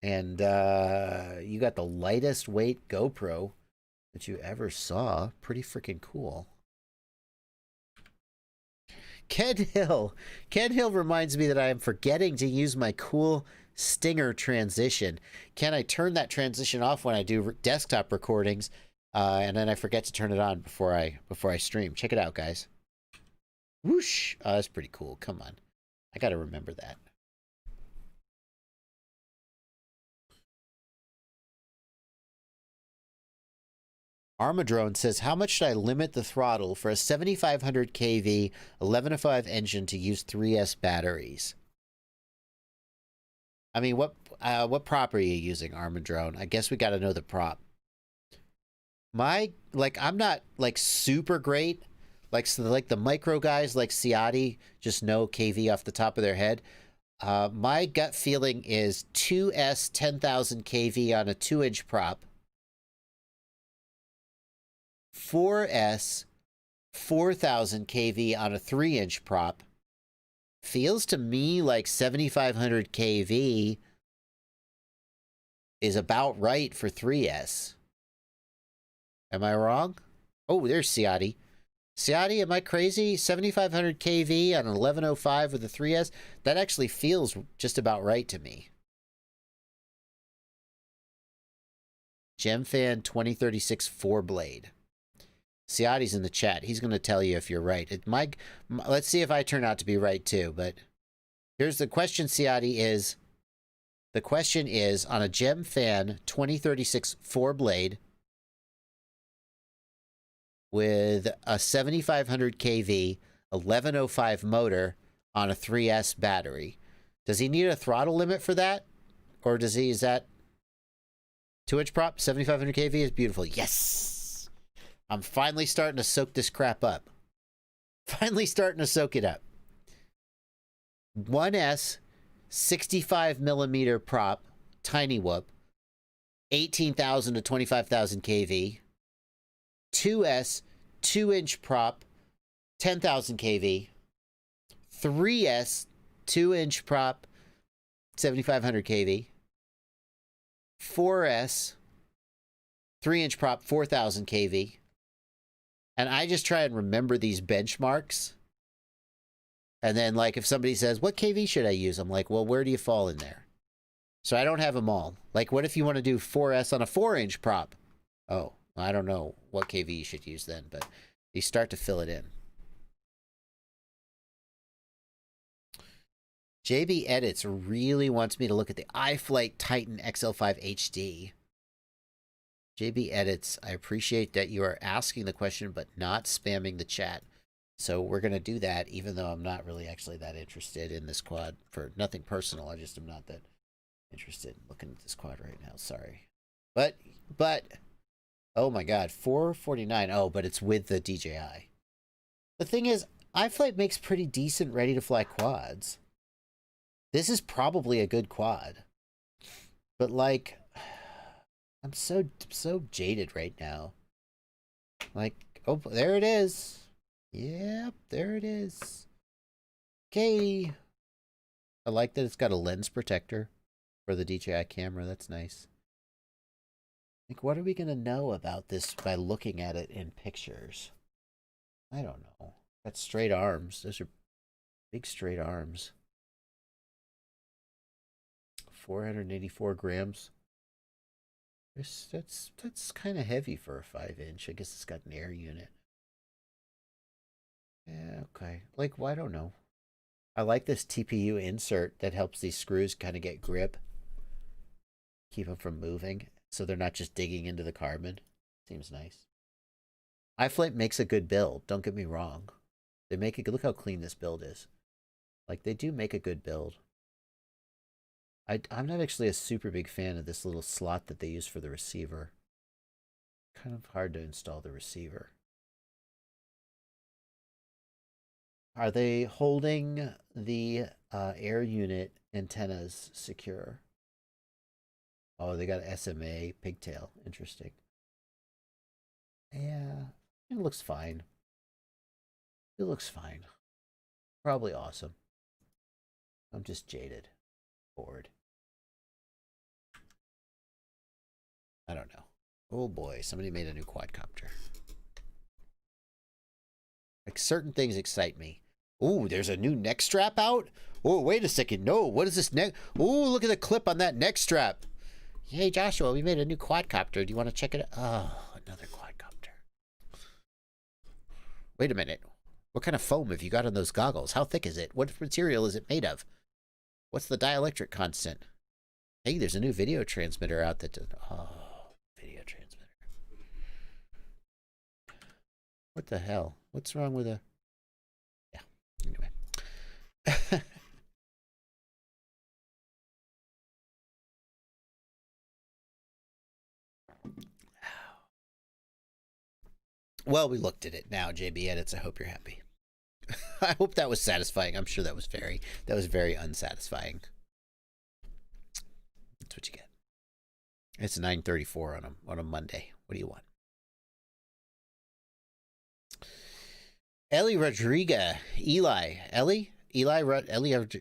And you got the lightest weight GoPro that you ever saw. Pretty freaking cool. Ken Hill reminds me that I am forgetting to use my cool Stinger transition. Can I turn that transition off when I do desktop recordings? And then I forget to turn it on before I stream. Check it out, guys. Whoosh! Oh, that's pretty cool. Come on. I gotta remember that. Armadrone says, how much should I limit the throttle for a 7500 kV 1105 engine to use 3S batteries? I mean, what prop are you using, Armadrone? I guess we got to know the prop. I'm not like super great. Like the micro guys like Ciotti just know KV off the top of their head. My gut feeling is 2S 10,000 kV on a 2-inch prop. 4S 4,000 kV on a 3-inch prop. Feels to me like 7,500 kV is about right for 3S. Am I wrong? Oh, there's Ciotti. Ciotti, am I crazy? 7,500 kV on an 1105 with a 3S? That actually feels just about right to me. GemFan 2036 4-blade. Ciotti's in the chat. He's going to tell you if you're right. Let's see if I turn out to be right too. But here's the question, Ciotti, is... The question is, on a GemFan 2036 4-blade with a 7,500 kV 1105 motor on a 3S battery, does he need a throttle limit for that? Or is that 2-inch prop, 7,500 kV is beautiful. Yes! I'm finally starting to soak this crap up. Finally starting to soak it up. 1S 65 millimeter prop, tiny whoop, 18,000 to 25,000 kV. 2S 2-inch prop, 10,000 kV. 3S 2-inch prop, 7,500 kV. 4S 3-inch prop, 4,000 kV. And I just try and remember these benchmarks. And then, like, if somebody says, what KV should I use? I'm like, well, where do you fall in there? So I don't have them all. Like, what if you want to do 4S on a 4-inch prop? Oh, I don't know what KV you should use then, but you start to fill it in. JB Edits really wants me to look at the iFlight Titan XL5 HD. JB Edits, I appreciate that you are asking the question, but not spamming the chat. So we're going to do that, even though I'm not really actually that interested in this quad. For nothing personal, I just am not that interested in looking at this quad right now. Sorry. But, oh my God, 449. Oh, but it's with the DJI. The thing is, iFlight makes pretty decent ready-to-fly quads. This is probably a good quad. But like, I'm so jaded right now. Like, oh, there it is. Yep, there it is. Okay. I like that it's got a lens protector for the DJI camera. That's nice. Like, what are we going to know about this by looking at it in pictures? I don't know. Got straight arms. Those are big straight arms. 484 grams. That's kind of heavy for a 5-inch. I guess it's got an air unit. Yeah, okay. Like, well, I don't know. I like this TPU insert that helps these screws kind of get grip. Keep them from moving, so they're not just digging into the carbon. Seems nice. iFlight makes a good build, don't get me wrong. They make it, look how clean this build is. Like, they do make a good build. I'm not actually a super big fan of this little slot that they use for the receiver. Kind of hard to install the receiver. Are they holding the air unit antennas secure? Oh, they got SMA pigtail. Interesting. Yeah, it looks fine. It looks fine. Probably awesome. I'm just jaded. Bored. I don't know. Oh boy, somebody made a new quadcopter. Like, certain things excite me. Ooh, there's a new neck strap out? Oh, wait a second. No, what is this neck? Ooh, look at the clip on that neck strap. Hey, Joshua, we made a new quadcopter. Do you want to check it out? Oh, another quadcopter. Wait a minute. What kind of foam have you got on those goggles? How thick is it? What material is it made of? What's the dielectric constant? Hey, there's a new video transmitter out that does... Oh, video transmitter. What the hell? What's wrong with a... Yeah, anyway. Well, we looked at it now, JB Edits. I hope you're happy. I hope that was satisfying. I'm sure that was very unsatisfying. That's what you get. It's 9:34 on a Monday. What do you want? Eli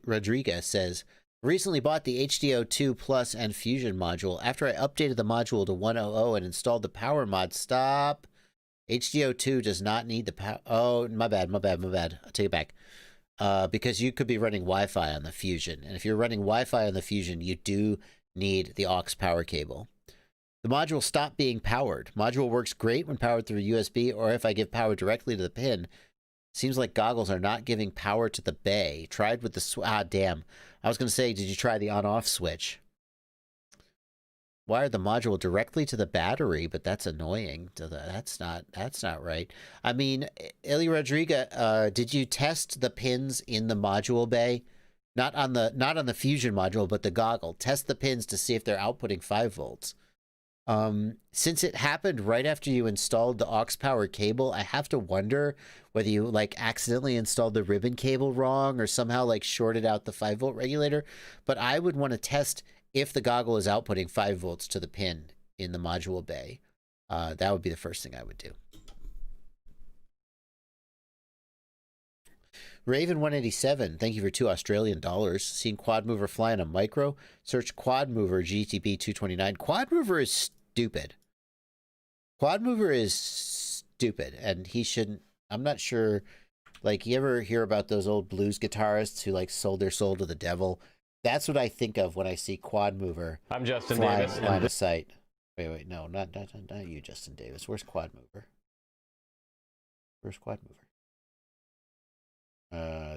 Rodriguez says, recently bought the HDO2 Plus and Fusion module. After I updated the module to 1.00 and installed the power mod, stop. HDO2 does not need the power. Oh, my bad. I'll take it back. Because you could be running Wi-Fi on the Fusion. And if you're running Wi-Fi on the Fusion, you do need the aux power cable. The module stopped being powered. Module works great when powered through USB or if I give power directly to the pin. Seems like goggles are not giving power to the bay. Tried with the damn. I was going to say, did you try the on-off switch? Wired the module directly to the battery, but that's annoying. That's not right. I mean, Eli Rodriguez, did you test the pins in the module bay? Not on the Fusion module, but the goggle. Test the pins to see if they're outputting 5 volts. Since it happened right after you installed the aux power cable, I have to wonder whether you like accidentally installed the ribbon cable wrong or somehow like shorted out the 5-volt regulator. But I would want to test if the goggle is outputting 5 volts to the pin in the module bay. That would be the first thing I would do. Raven187, thank you for $2 Australian. Seen Quad Mover fly on a micro? Search Quad Mover GTB 229. Quad Mover is stupid. Quad Mover is stupid, and he shouldn't. I'm not sure. Like, you ever hear about those old blues guitarists who like sold their soul to the devil? That's what I think of when I see Quad Mover. I'm Justin fly Davis. line of sight. Wait, no, not you, Justin Davis. Where's Quad Mover? Where's Quad Mover?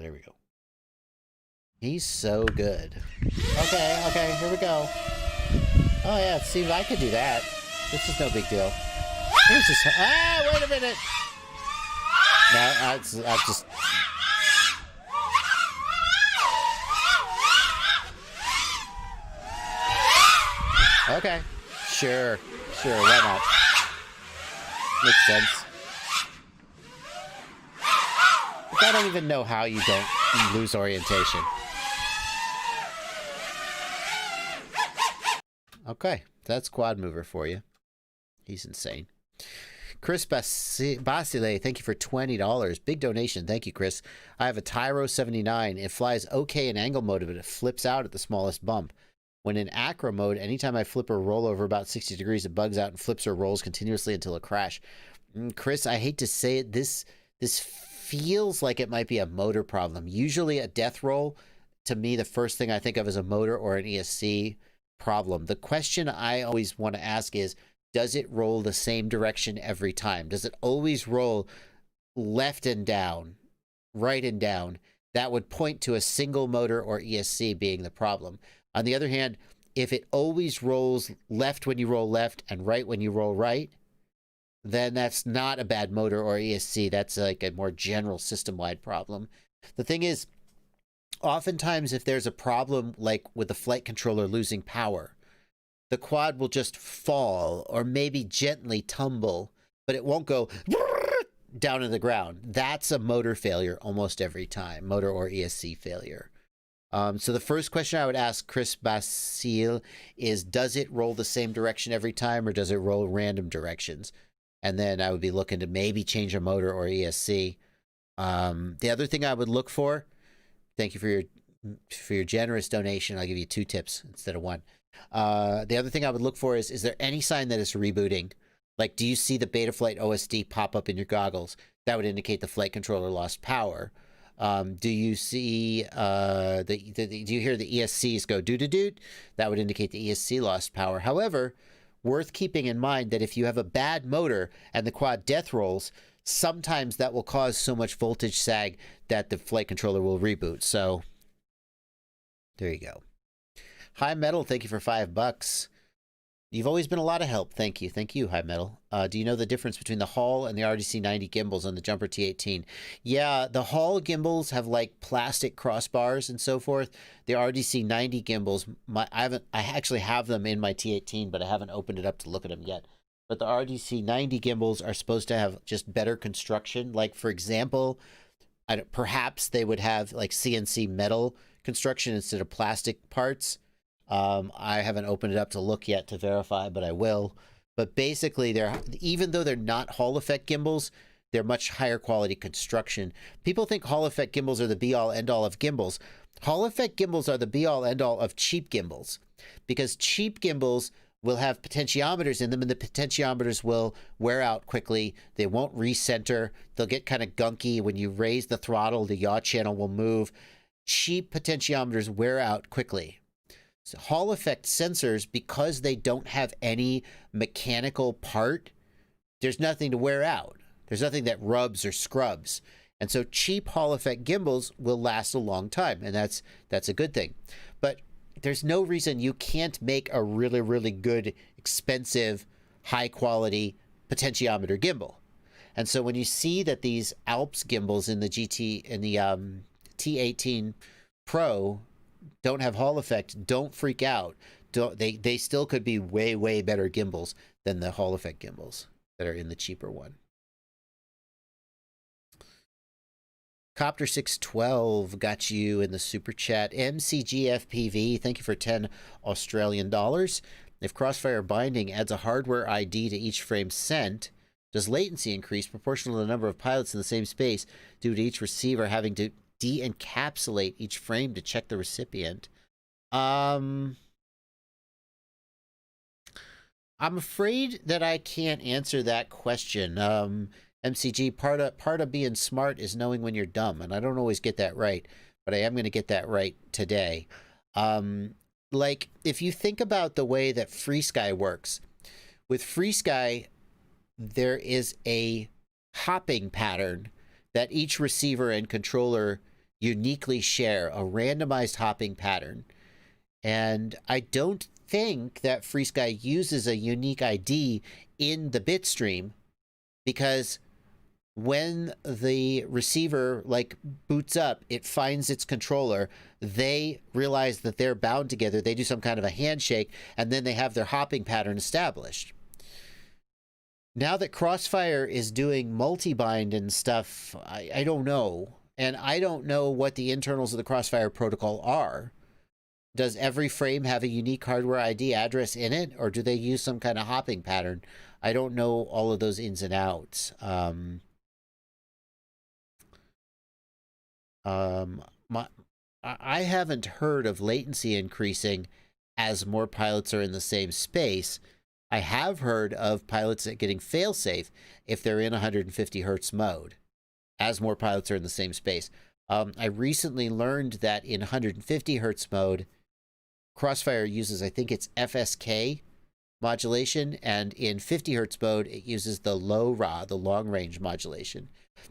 There we go. He's so good. Okay, here we go. Oh yeah, it seems I could do that. This is no big deal. Here's just wait a minute. No, I just. Okay, sure, why not? Makes sense. I don't even know how you don't lose orientation. Okay, that's Quad Mover for you. He's insane. Chris Basile, thank you for $20. Big donation. Thank you, Chris. I have a Tyro 79. It flies okay in angle mode, but it flips out at the smallest bump. When in acro mode, anytime I flip or roll over about 60 degrees, it bugs out and flips or rolls continuously until a crash. Chris, I hate to say it, this feels like it might be a motor problem. Usually a death roll, to me, the first thing I think of is a motor or an ESC problem. The question I always want to ask is, does it roll the same direction every time? Does it always roll left and down, right and down? That would point to a single motor or ESC being the problem. On the other hand, if it always rolls left when you roll left and right when you roll right, then that's not a bad motor or ESC. That's like a more general system-wide problem. The thing is, oftentimes if there's a problem like with the flight controller losing power, the quad will just fall or maybe gently tumble, but it won't go down to the ground. That's a motor failure almost every time, motor or ESC failure. So the first question I would ask Chris Basile is, does it roll the same direction every time or does it roll random directions? And then I would be looking to maybe change a motor or ESC. The other thing I would look for, thank you for your generous donation. I'll give you 2 tips instead of 1. The other thing I would look for is there any sign that it's rebooting? Like, do you see the Betaflight OSD pop up in your goggles? That would indicate the flight controller lost power. Do you see do you hear the ESCs go doo-doo-doot? That would indicate the ESC lost power. However, worth keeping in mind that if you have a bad motor and the quad death rolls, sometimes that will cause so much voltage sag that the flight controller will reboot. So there you go. High Metal, thank you for $5. You've always been a lot of help. Thank you. Thank you, High Metal. Do you know the difference between the Hall and the RDC-90 gimbals on the Jumper T18? Yeah, the Hall gimbals have like plastic crossbars and so forth. The RDC-90 gimbals, I actually have them in my T18, but I haven't opened it up to look at them yet. But the RDC-90 gimbals are supposed to have just better construction. Like, for example, perhaps they would have like CNC metal construction instead of plastic parts. I haven't opened it up to look yet to verify, but I will. But basically, even though they're not Hall effect gimbals, they're much higher quality construction. People think Hall effect gimbals are the be-all, end-all of gimbals. Hall effect gimbals are the be-all, end-all of cheap gimbals, because cheap gimbals will have potentiometers in them, and the potentiometers will wear out quickly. They won't recenter. They'll get kind of gunky. When you raise the throttle, the yaw channel will move. Cheap potentiometers wear out quickly. So Hall effect sensors, because they don't have any mechanical part, there's nothing to wear out. There's nothing that rubs or scrubs. And so cheap Hall effect gimbals will last a long time, and that's a good thing. But there's no reason you can't make a really, really good, expensive, high-quality potentiometer gimbal. And so when you see that these Alps gimbals in the T18 Pro don't have Hall effect, don't freak out. They still could be way, way better gimbals than the Hall effect gimbals that are in the cheaper one. Copter 612 got you in the super chat. MCGFPV, thank you for 10 Australian dollars. If Crossfire binding adds a hardware ID to each frame sent, does latency increase proportional to the number of pilots in the same space due to each receiver having to de-encapsulate each frame to check the recipient? I'm afraid that I can't answer that question. MCG, part of being smart is knowing when you're dumb, and I don't always get that right, but I am going to get that right today. Like, if you think about the way that FreeSky works, with FreeSky, there is a hopping pattern that each receiver and controller uniquely share, a randomized hopping pattern. And I don't think that FreeSky uses a unique ID in the bit stream, because when the receiver like boots up, it finds its controller, they realize that they're bound together, they do some kind of a handshake, and then they have their hopping pattern established. Now that Crossfire is doing multi-bind and stuff, I don't know. And I don't know what the internals of the Crossfire protocol are. Does every frame have a unique hardware ID address in it, or do they use some kind of hopping pattern? I don't know all of those ins and outs. I haven't heard of latency increasing as more pilots are in the same space. I have heard of pilots getting fail-safe if they're in 150 hertz mode, as more pilots are in the same space. I recently learned that in 150 hertz mode, Crossfire uses, I think it's FSK modulation, and in 50 hertz mode, it uses the low RA, the long range modulation.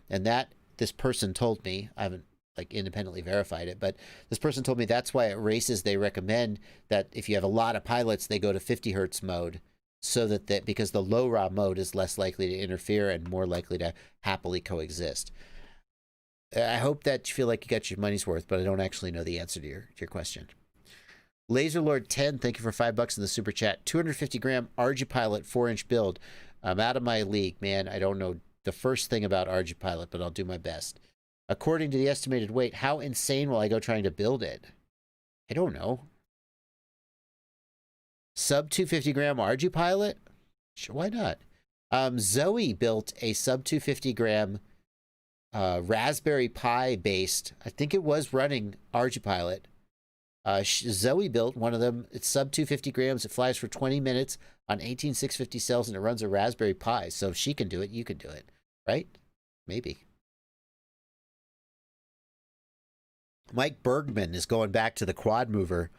And that, this person told me, I haven't like independently verified it, but this person told me that's why at races they recommend that if you have a lot of pilots, they go to 50 hertz mode, so that because the low RA mode is less likely to interfere and more likely to happily coexist. I hope that you feel like you got your money's worth, but I don't actually know the answer to your question. Laserlord10, thank you for $5 in the super chat. 250 gram Argipilot 4-inch build. I'm out of my league, man. I don't know the first thing about Argipilot, but I'll do my best. According to the estimated weight, how insane will I go trying to build it? I don't know. Sub 250 gram Argipilot? Sure, why not? Zoe built a sub 250 gram Raspberry Pi based, I think it was running Argipilot. Zoe built one of them. It's sub 250 grams. It flies for 20 minutes on 18650 cells, and it runs a Raspberry Pi. So if she can do it, you can do it, right? Maybe. Mike Bergman is going back to the quad mover.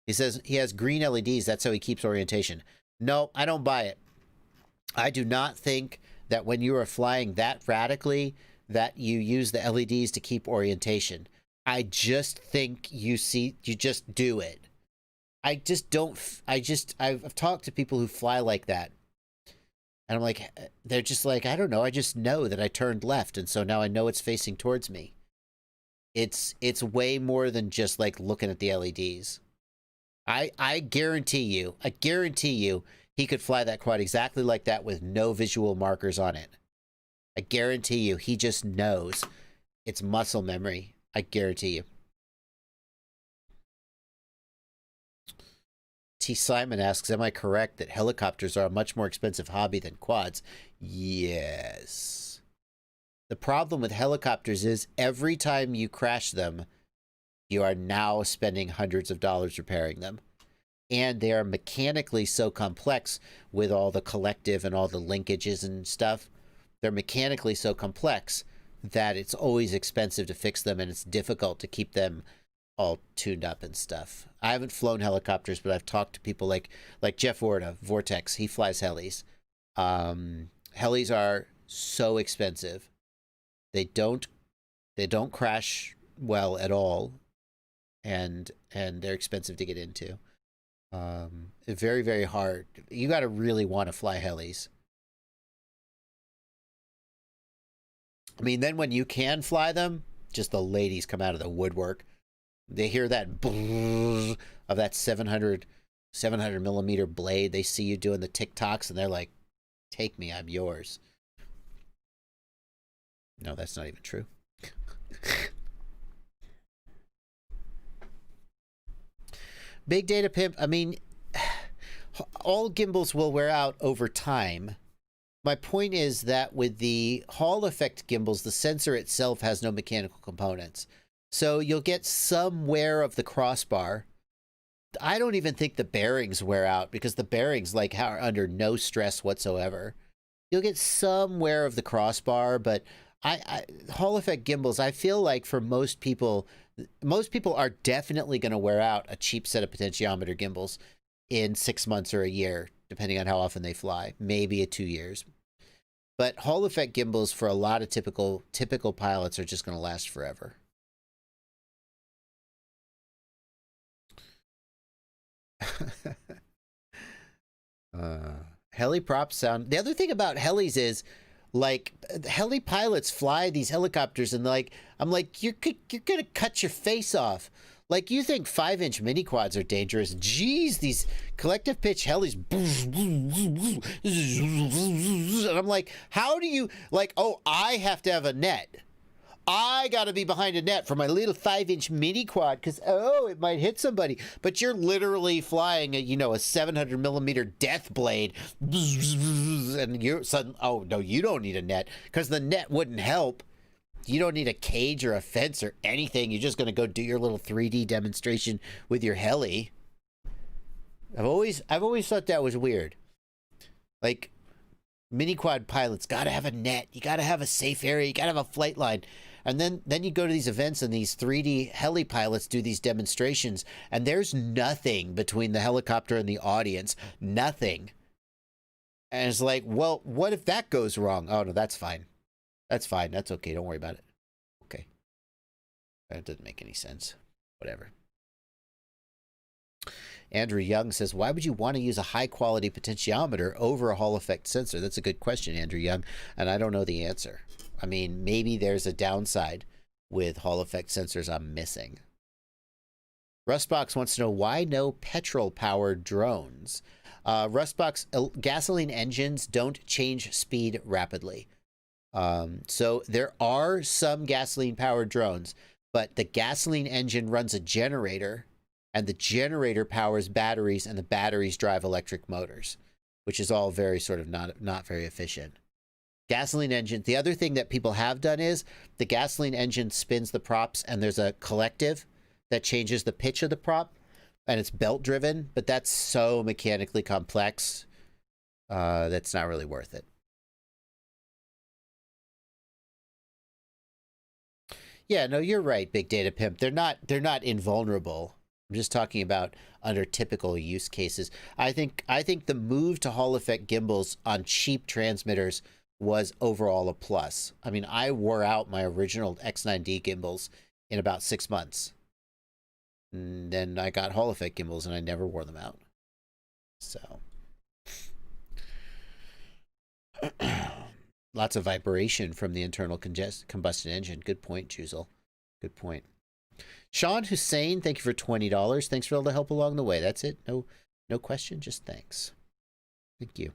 He says he has green LEDs. That's how he keeps orientation. No, I don't buy it. I do not think that when you are flying that radically that you use the LEDs to keep orientation. I just think you just do it. I just don't, I've talked to people who fly like that. And I'm like, they're just like, I don't know. I just know that I turned left. And so now I know it's facing towards me. It's way more than just like looking at the LEDs. I guarantee you, he could fly that quad exactly like that with no visual markers on it. I guarantee you, he just knows. It's muscle memory. I guarantee you. T. Simon asks, am I correct that helicopters are a much more expensive hobby than quads? Yes. The problem with helicopters is every time you crash them, you are now spending hundreds of dollars repairing them. And they are mechanically so complex with all the collective and all the linkages and stuff. They're mechanically so complex that it's always expensive to fix them, and it's difficult to keep them all tuned up and stuff. I haven't flown helicopters, but I've talked to people like Jeff Warda, Vortex. He flies helis. Helis are so expensive. They don't crash well at all, and they're expensive to get into. Very, very hard. You got to really want to fly helis. I mean, then when you can fly them, just the ladies come out of the woodwork. They hear that of that 700 millimeter blade. They see you doing the TikToks, and they're like, take me, I'm yours. No, that's not even true. Big Data Pimp, I mean, all gimbals will wear out over time. My point is that with the Hall effect gimbals, the sensor itself has no mechanical components. So you'll get some wear of the crossbar. I don't even think the bearings wear out, because the bearings like are under no stress whatsoever. You'll get some wear of the crossbar, but Hall effect gimbals, I feel like for most people are definitely going to wear out a cheap set of potentiometer gimbals in 6 months or a year, depending on how often they fly, maybe 2 years. But Hall effect gimbals for a lot of typical pilots are just going to last forever. Heli props sound. The other thing about helis is, like, heli pilots fly these helicopters, and like, I'm like, you're gonna cut your face off. Like, you think 5-inch mini quads are dangerous? Jeez, these collective pitch helis. And I'm like, how do you, like, oh, I have to have a net. I got to be behind a net for my little 5-inch mini quad because, oh, it might hit somebody. But you're literally flying a, you know, a 700 millimeter death blade. And you're suddenly, oh, no, you don't need a net because the net wouldn't help. You don't need a cage or a fence or anything. You're just going to go do your little 3D demonstration with your heli. I've always thought that was weird. Like, mini quad pilots got to have a net. You got to have a safe area. You got to have a flight line. And then you go to these events and these 3D heli pilots do these demonstrations, and there's nothing between the helicopter and the audience. Nothing. And it's like, well, what if that goes wrong? Oh, no, that's fine. That's fine. That's okay. Don't worry about it. Okay. That doesn't make any sense. Whatever. Andrew Young says, why would you want to use a high-quality potentiometer over a Hall effect sensor? That's a good question, Andrew Young, and I don't know the answer. I mean, maybe there's a downside with Hall effect sensors I'm missing. Rustbox wants to know, why no petrol-powered drones? Rustbox, gasoline engines don't change speed rapidly. So there are some gasoline-powered drones, but the gasoline engine runs a generator, and the generator powers batteries, and the batteries drive electric motors, which is all very sort of not very efficient. Gasoline engine, the other thing that people have done is the gasoline engine spins the props, and there's a collective that changes the pitch of the prop, and it's belt driven, but that's so mechanically complex, that's not really worth it. Yeah, no, you're right, Big Data Pimp. They're not invulnerable. I'm just talking about under typical use cases. I think the move to Hall effect gimbals on cheap transmitters was overall a plus. I mean, I wore out my original X9D gimbals in about 6 months. And then I got Hall effect gimbals and I never wore them out. So lots of vibration from the internal combustion engine. Good point, Juzel. Good point. Sean Hussein, thank you for $20. Thanks for all the help along the way. That's it. No question, just thanks. Thank you.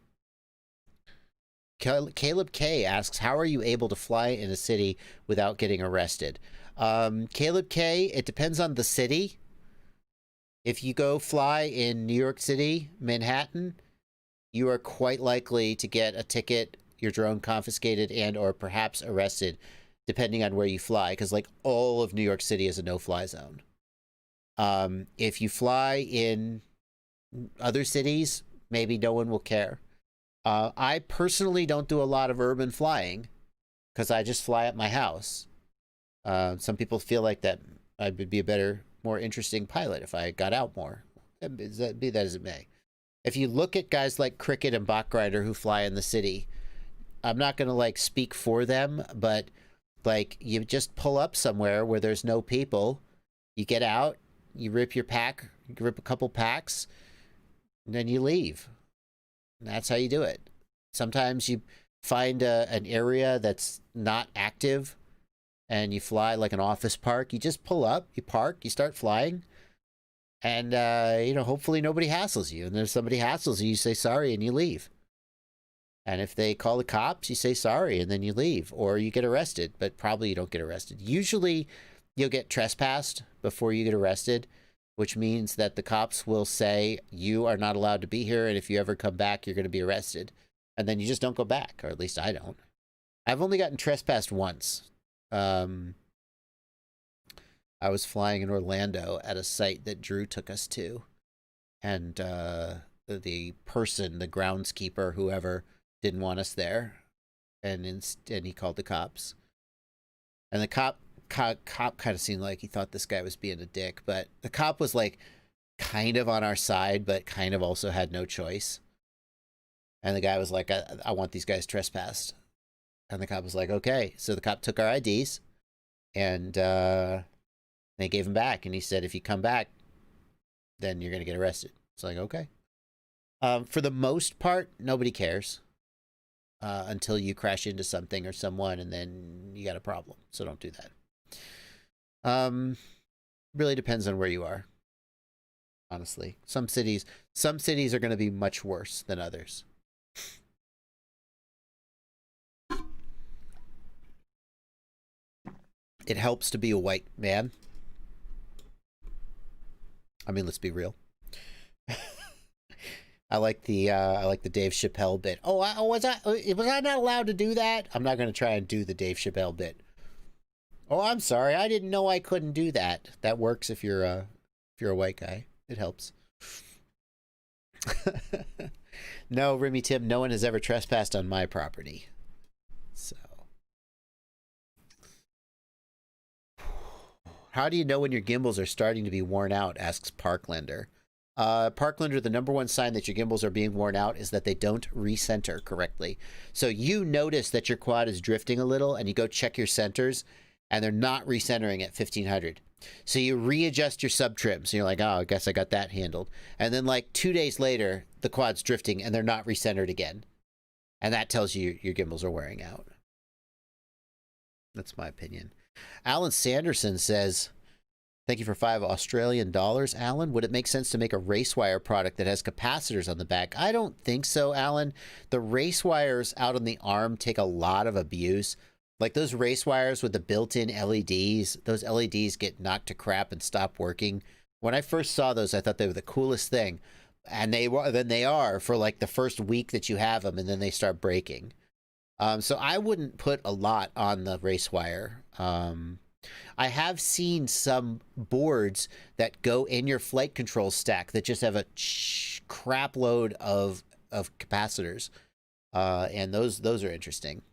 Caleb K asks, how are you able to fly in a city without getting arrested? Caleb K, it depends on the city. If you go fly in New York City, Manhattan, you are quite likely to get a ticket, your drone confiscated, and or perhaps arrested, depending on where you fly, because like all of New York City is a no-fly zone. If you fly in other cities, maybe no one will care. I personally don't do a lot of urban flying because I just fly at my house. Some people feel like that I would be a better, more interesting pilot if I got out more. Be that as it may. If you look at guys like Cricket and Bachgrider who fly in the city, I'm not going to like speak for them, but like you just pull up somewhere where there's no people, you get out, you rip your pack, you rip a couple packs, and then you leave. And that's how you do it. Sometimes you find an area that's not active and you fly like an office park. You just pull up, you park, you start flying, and you know, hopefully nobody hassles you. And if somebody hassles you, you say sorry and you leave. And if they call the cops, you say sorry and then you leave, or you get arrested, but probably you don't get arrested. Usually you'll get trespassed before you get arrested, which means that the cops will say you are not allowed to be here, and if you ever come back, you're going to be arrested. And then you just don't go back, or at least I don't. I've only gotten trespassed once. I was flying in Orlando at a site that Drew took us to, and the person, the groundskeeper, whoever, didn't want us there, and instead he called the cops. And the cop kind of seemed like he thought this guy was being a dick, but the cop was like kind of on our side, but kind of also had no choice. And the guy was like, I want these guys trespassed. And the cop was like, okay. So the cop took our IDs and they gave them back. And he said, if you come back, then you're going to get arrested. It's like, okay. For the most part, nobody cares until you crash into something or someone, and then you got a problem. So don't do that. Really depends on where you are. Honestly, some cities are going to be much worse than others. It helps to be a white man. I mean, let's be real. I like the Dave Chappelle bit. Oh, was I not allowed to do that? I'm not going to try and do the Dave Chappelle bit. Oh, I'm sorry. I didn't know I couldn't do that. That works if you're a white guy. It helps. No, Remy Tim, no one has ever trespassed on my property. So, how do you know when your gimbals are starting to be worn out? Asks Parklander. Parklander, the number one sign that your gimbals are being worn out is that they don't recenter correctly. So you notice that your quad is drifting a little, and you go check your centers, and they're not recentering at 1500. So you readjust your sub trims, and you're like, oh, I guess I got that handled. And then like 2 days later, the quad's drifting, and they're not recentered again. And that tells you your gimbals are wearing out. That's my opinion. Alan Sanderson says, thank you for $5 Alan. Would it make sense to make a race wire product that has capacitors on the back? I don't think so, Alan. The race wires out on the arm take a lot of abuse. Like those race wires with the built-in LEDs, those LEDs get knocked to crap and stop working. When I first saw those, I thought they were the coolest thing. And they are for like the first week that you have them, and then they start breaking. So I wouldn't put a lot on the race wire. I have seen some boards that go in your flight control stack that just have a crap load of capacitors. And those are interesting.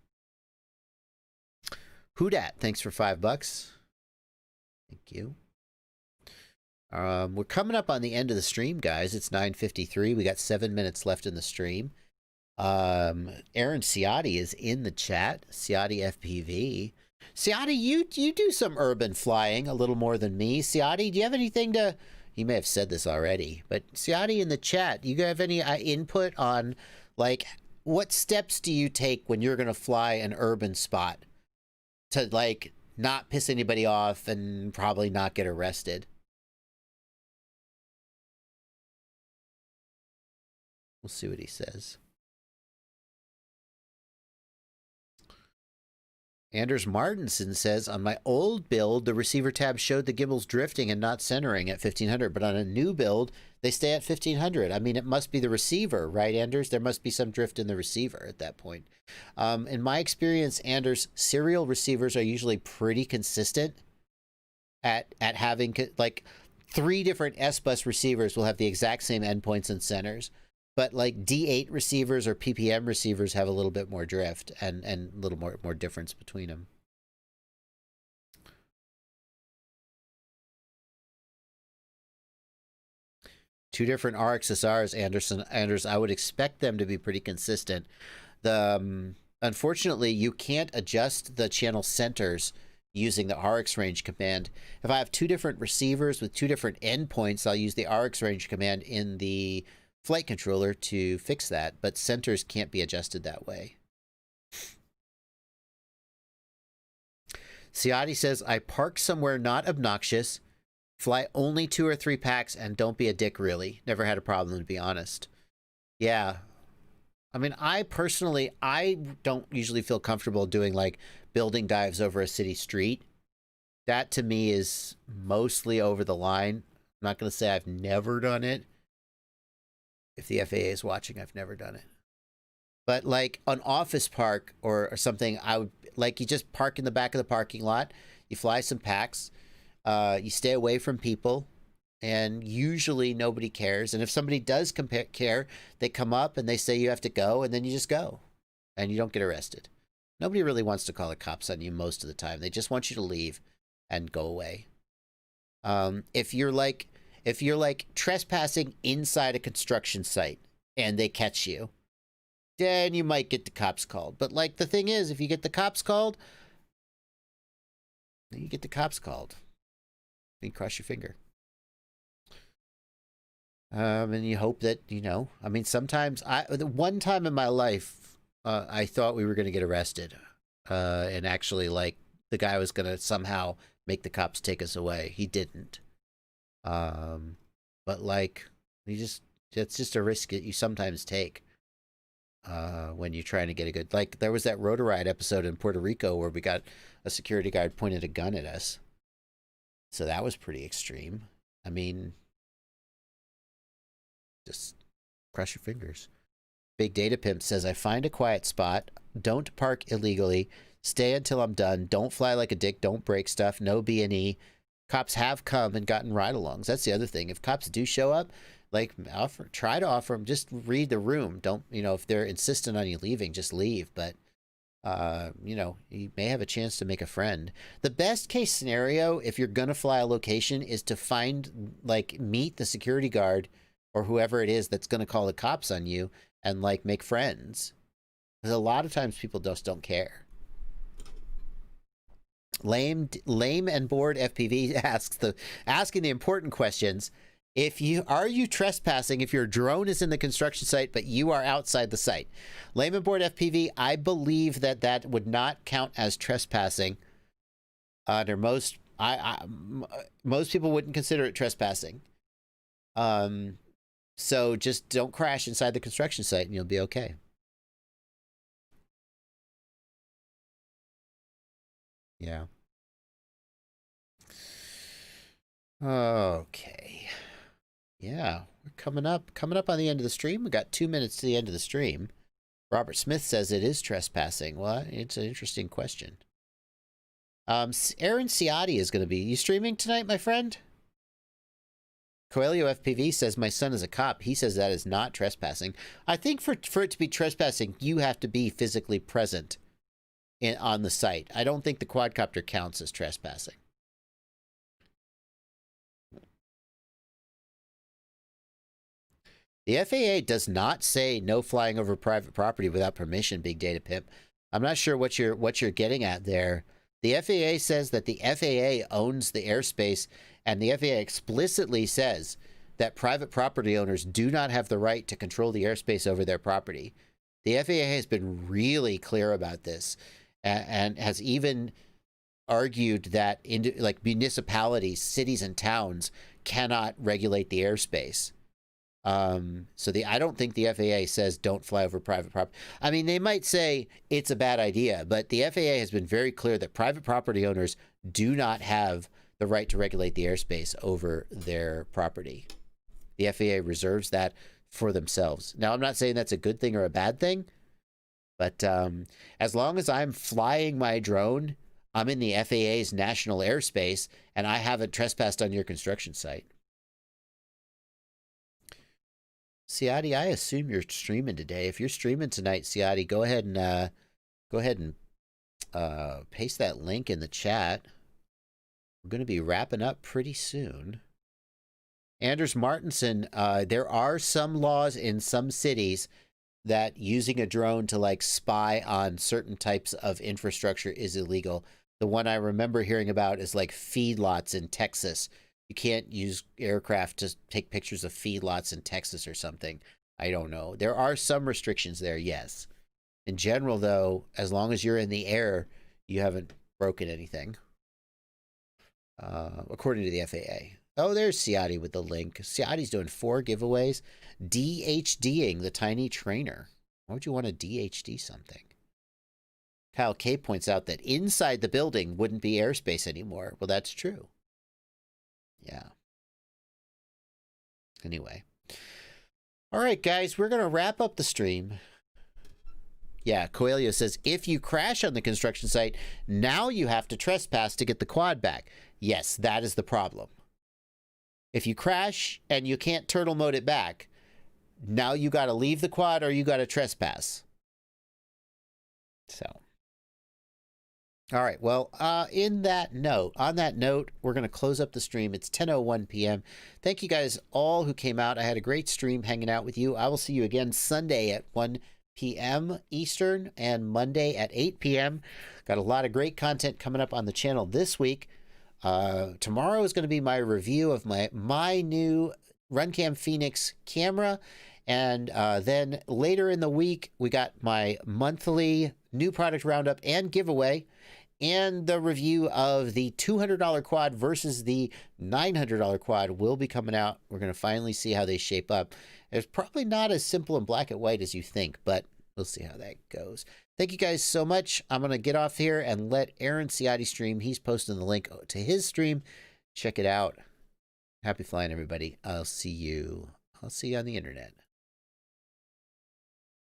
Who dat? Thanks for $5. Thank you. We're coming up on the end of the stream, guys. It's 9:53. We got 7 minutes left in the stream. Aaron Ciotti is in the chat. Ciotti FPV. Ciotti, you do some urban flying a little more than me. Ciotti, do you have anything to... You may have said this already, but Ciotti in the chat, you have any input on, like, what steps do you take when you're going to fly an urban spot to, like, not piss anybody off and probably not get arrested? We'll see what he says. Anders Martinson says, on my old build, the receiver tab showed the gimbals drifting and not centering at 1500, but on a new build, they stay at 1500. I mean, it must be the receiver, right, Anders? There must be some drift in the receiver at that point. In my experience, Anders, serial receivers are usually pretty consistent at having, like, 3 different S-bus receivers will have the exact same endpoints and centers. But like D8 receivers or PPM receivers have a little bit more drift and a little more difference between them. Two different RXSRs, Anders. I would expect them to be pretty consistent. Unfortunately, you can't adjust the channel centers using the RX range command. If I have 2 different receivers with 2 different endpoints, I'll use the RX range command in the flight controller to fix that, but centers can't be adjusted that way. Ciotti says, I park somewhere not obnoxious, fly only 2 or 3 packs, and don't be a dick, really. Never had a problem, to be honest. Yeah. I mean, I don't usually feel comfortable doing, like, building dives over a city street. That, to me, is mostly over the line. I'm not going to say I've never done it. If the FAA is watching, I've never done it. But like an office park or something, I would like, you just park in the back of the parking lot, you fly some packs, you stay away from people, and usually nobody cares. And if somebody does care, they come up and they say you have to go, and then you just go, and you don't get arrested. Nobody really wants to call the cops on you most of the time. They just want you to leave and go away. If you're like trespassing inside a construction site and they catch you, then you might get the cops called. But like the thing is, if you get the cops called, then you get the cops called. You cross your finger. And you hope that, you know, I mean, sometimes one time in my life, I thought we were going to get arrested. And actually, like, the guy was going to somehow make the cops take us away. He didn't. But like, it's just a risk that you sometimes take. when you're trying to get a good, like there was that Rotoride episode in Puerto Rico where we got a security guard pointed a gun at us. So that was pretty extreme. I mean, just cross your fingers. Big Data Pimp says, I find a quiet spot. Don't park illegally. Stay until I'm done. Don't fly like a dick. Don't break stuff. No B&E. Cops have come and gotten ride-alongs. That's the other thing. If cops do show up, like, try to offer them. Just read the room. Don't, you know, if they're insistent on you leaving, just leave. But, you know, you may have a chance to make a friend. The best case scenario, if you're going to fly a location, is to find, like, meet the security guard or whoever it is that's going to call the cops on you and, like, make friends. Because a lot of times people just don't care. Lame and bored FPV asking the important questions. Are you trespassing if your drone is in the construction site but you are outside the site? Lame and bored FPV, I believe that would not count as trespassing. Under most people wouldn't consider it trespassing. So just don't crash inside the construction site and you'll be okay. Yeah. Okay. Yeah, we're coming up on the end of the stream. We got 2 minutes to the end of the stream. Robert Smith says it is trespassing. Well, it's an interesting question. Aaron Ciotti is going to be. You streaming tonight, my friend? Coelho FPV says my son is a cop. He says that is not trespassing. I think for it to be trespassing, you have to be physically present on the site. I don't think the quadcopter counts as trespassing. The FAA does not say no flying over private property without permission, Big Data Pimp. I'm not sure what you're getting at there. The FAA says that the FAA owns the airspace, and the FAA explicitly says that private property owners do not have the right to control the airspace over their property. The FAA has been really clear about this and has even argued that like municipalities, cities, and towns cannot regulate the airspace. So I don't think the FAA says don't fly over private property. I mean, they might say it's a bad idea, but the FAA has been very clear that private property owners do not have the right to regulate the airspace over their property. The FAA reserves that for themselves. Now, I'm not saying that's a good thing or a bad thing, but as long as I'm flying my drone, I'm in the FAA's national airspace, and I haven't trespassed on your construction site. Ciotti, I assume you're streaming today. If you're streaming tonight, Ciotti, go ahead and paste that link in the chat. We're going to be wrapping up pretty soon. Anders Martinson, there are some laws in some cities that using a drone to like spy on certain types of infrastructure is illegal. The one I remember hearing about is like feedlots in Texas. You can't use aircraft to take pictures of feedlots in Texas or something. I don't know. There are some restrictions there, yes. In general, though, as long as you're in the air, you haven't broken anything. According to the FAA. Oh, there's Ciotti with the link. Ciotti's doing 4 giveaways. DHDing the tiny trainer. Why would you want to DHD something? Kyle K points out that inside the building wouldn't be airspace anymore. Well, that's true. Yeah. Anyway. All right, guys, we're going to wrap up the stream. Yeah, Coelho says, if you crash on the construction site, now you have to trespass to get the quad back. Yes, that is the problem. If you crash and you can't turtle mode it back, now you got to leave the quad or you got to trespass. So. All right, well, on that note, we're going to close up the stream. It's 10:01 p.m. Thank you guys all who came out. I had a great stream hanging out with you. I will see you again Sunday at 1 p.m. Eastern and Monday at 8 p.m. Got a lot of great content coming up on the channel this week. Tomorrow is going to be my review of my new RunCam Phoenix camera. And then later in the week, we got my monthly new product roundup and giveaway, and the review of the $200 quad versus the $900 quad will be coming out. We're going to finally see how they shape up. It's probably not as simple and black and white as you think, but We'll see how that goes. Thank you guys so much. I'm going to get off here and let Aaron Ciotti stream. He's posting the link to his stream. Check it out. Happy flying, everybody. I'll see you on the internet.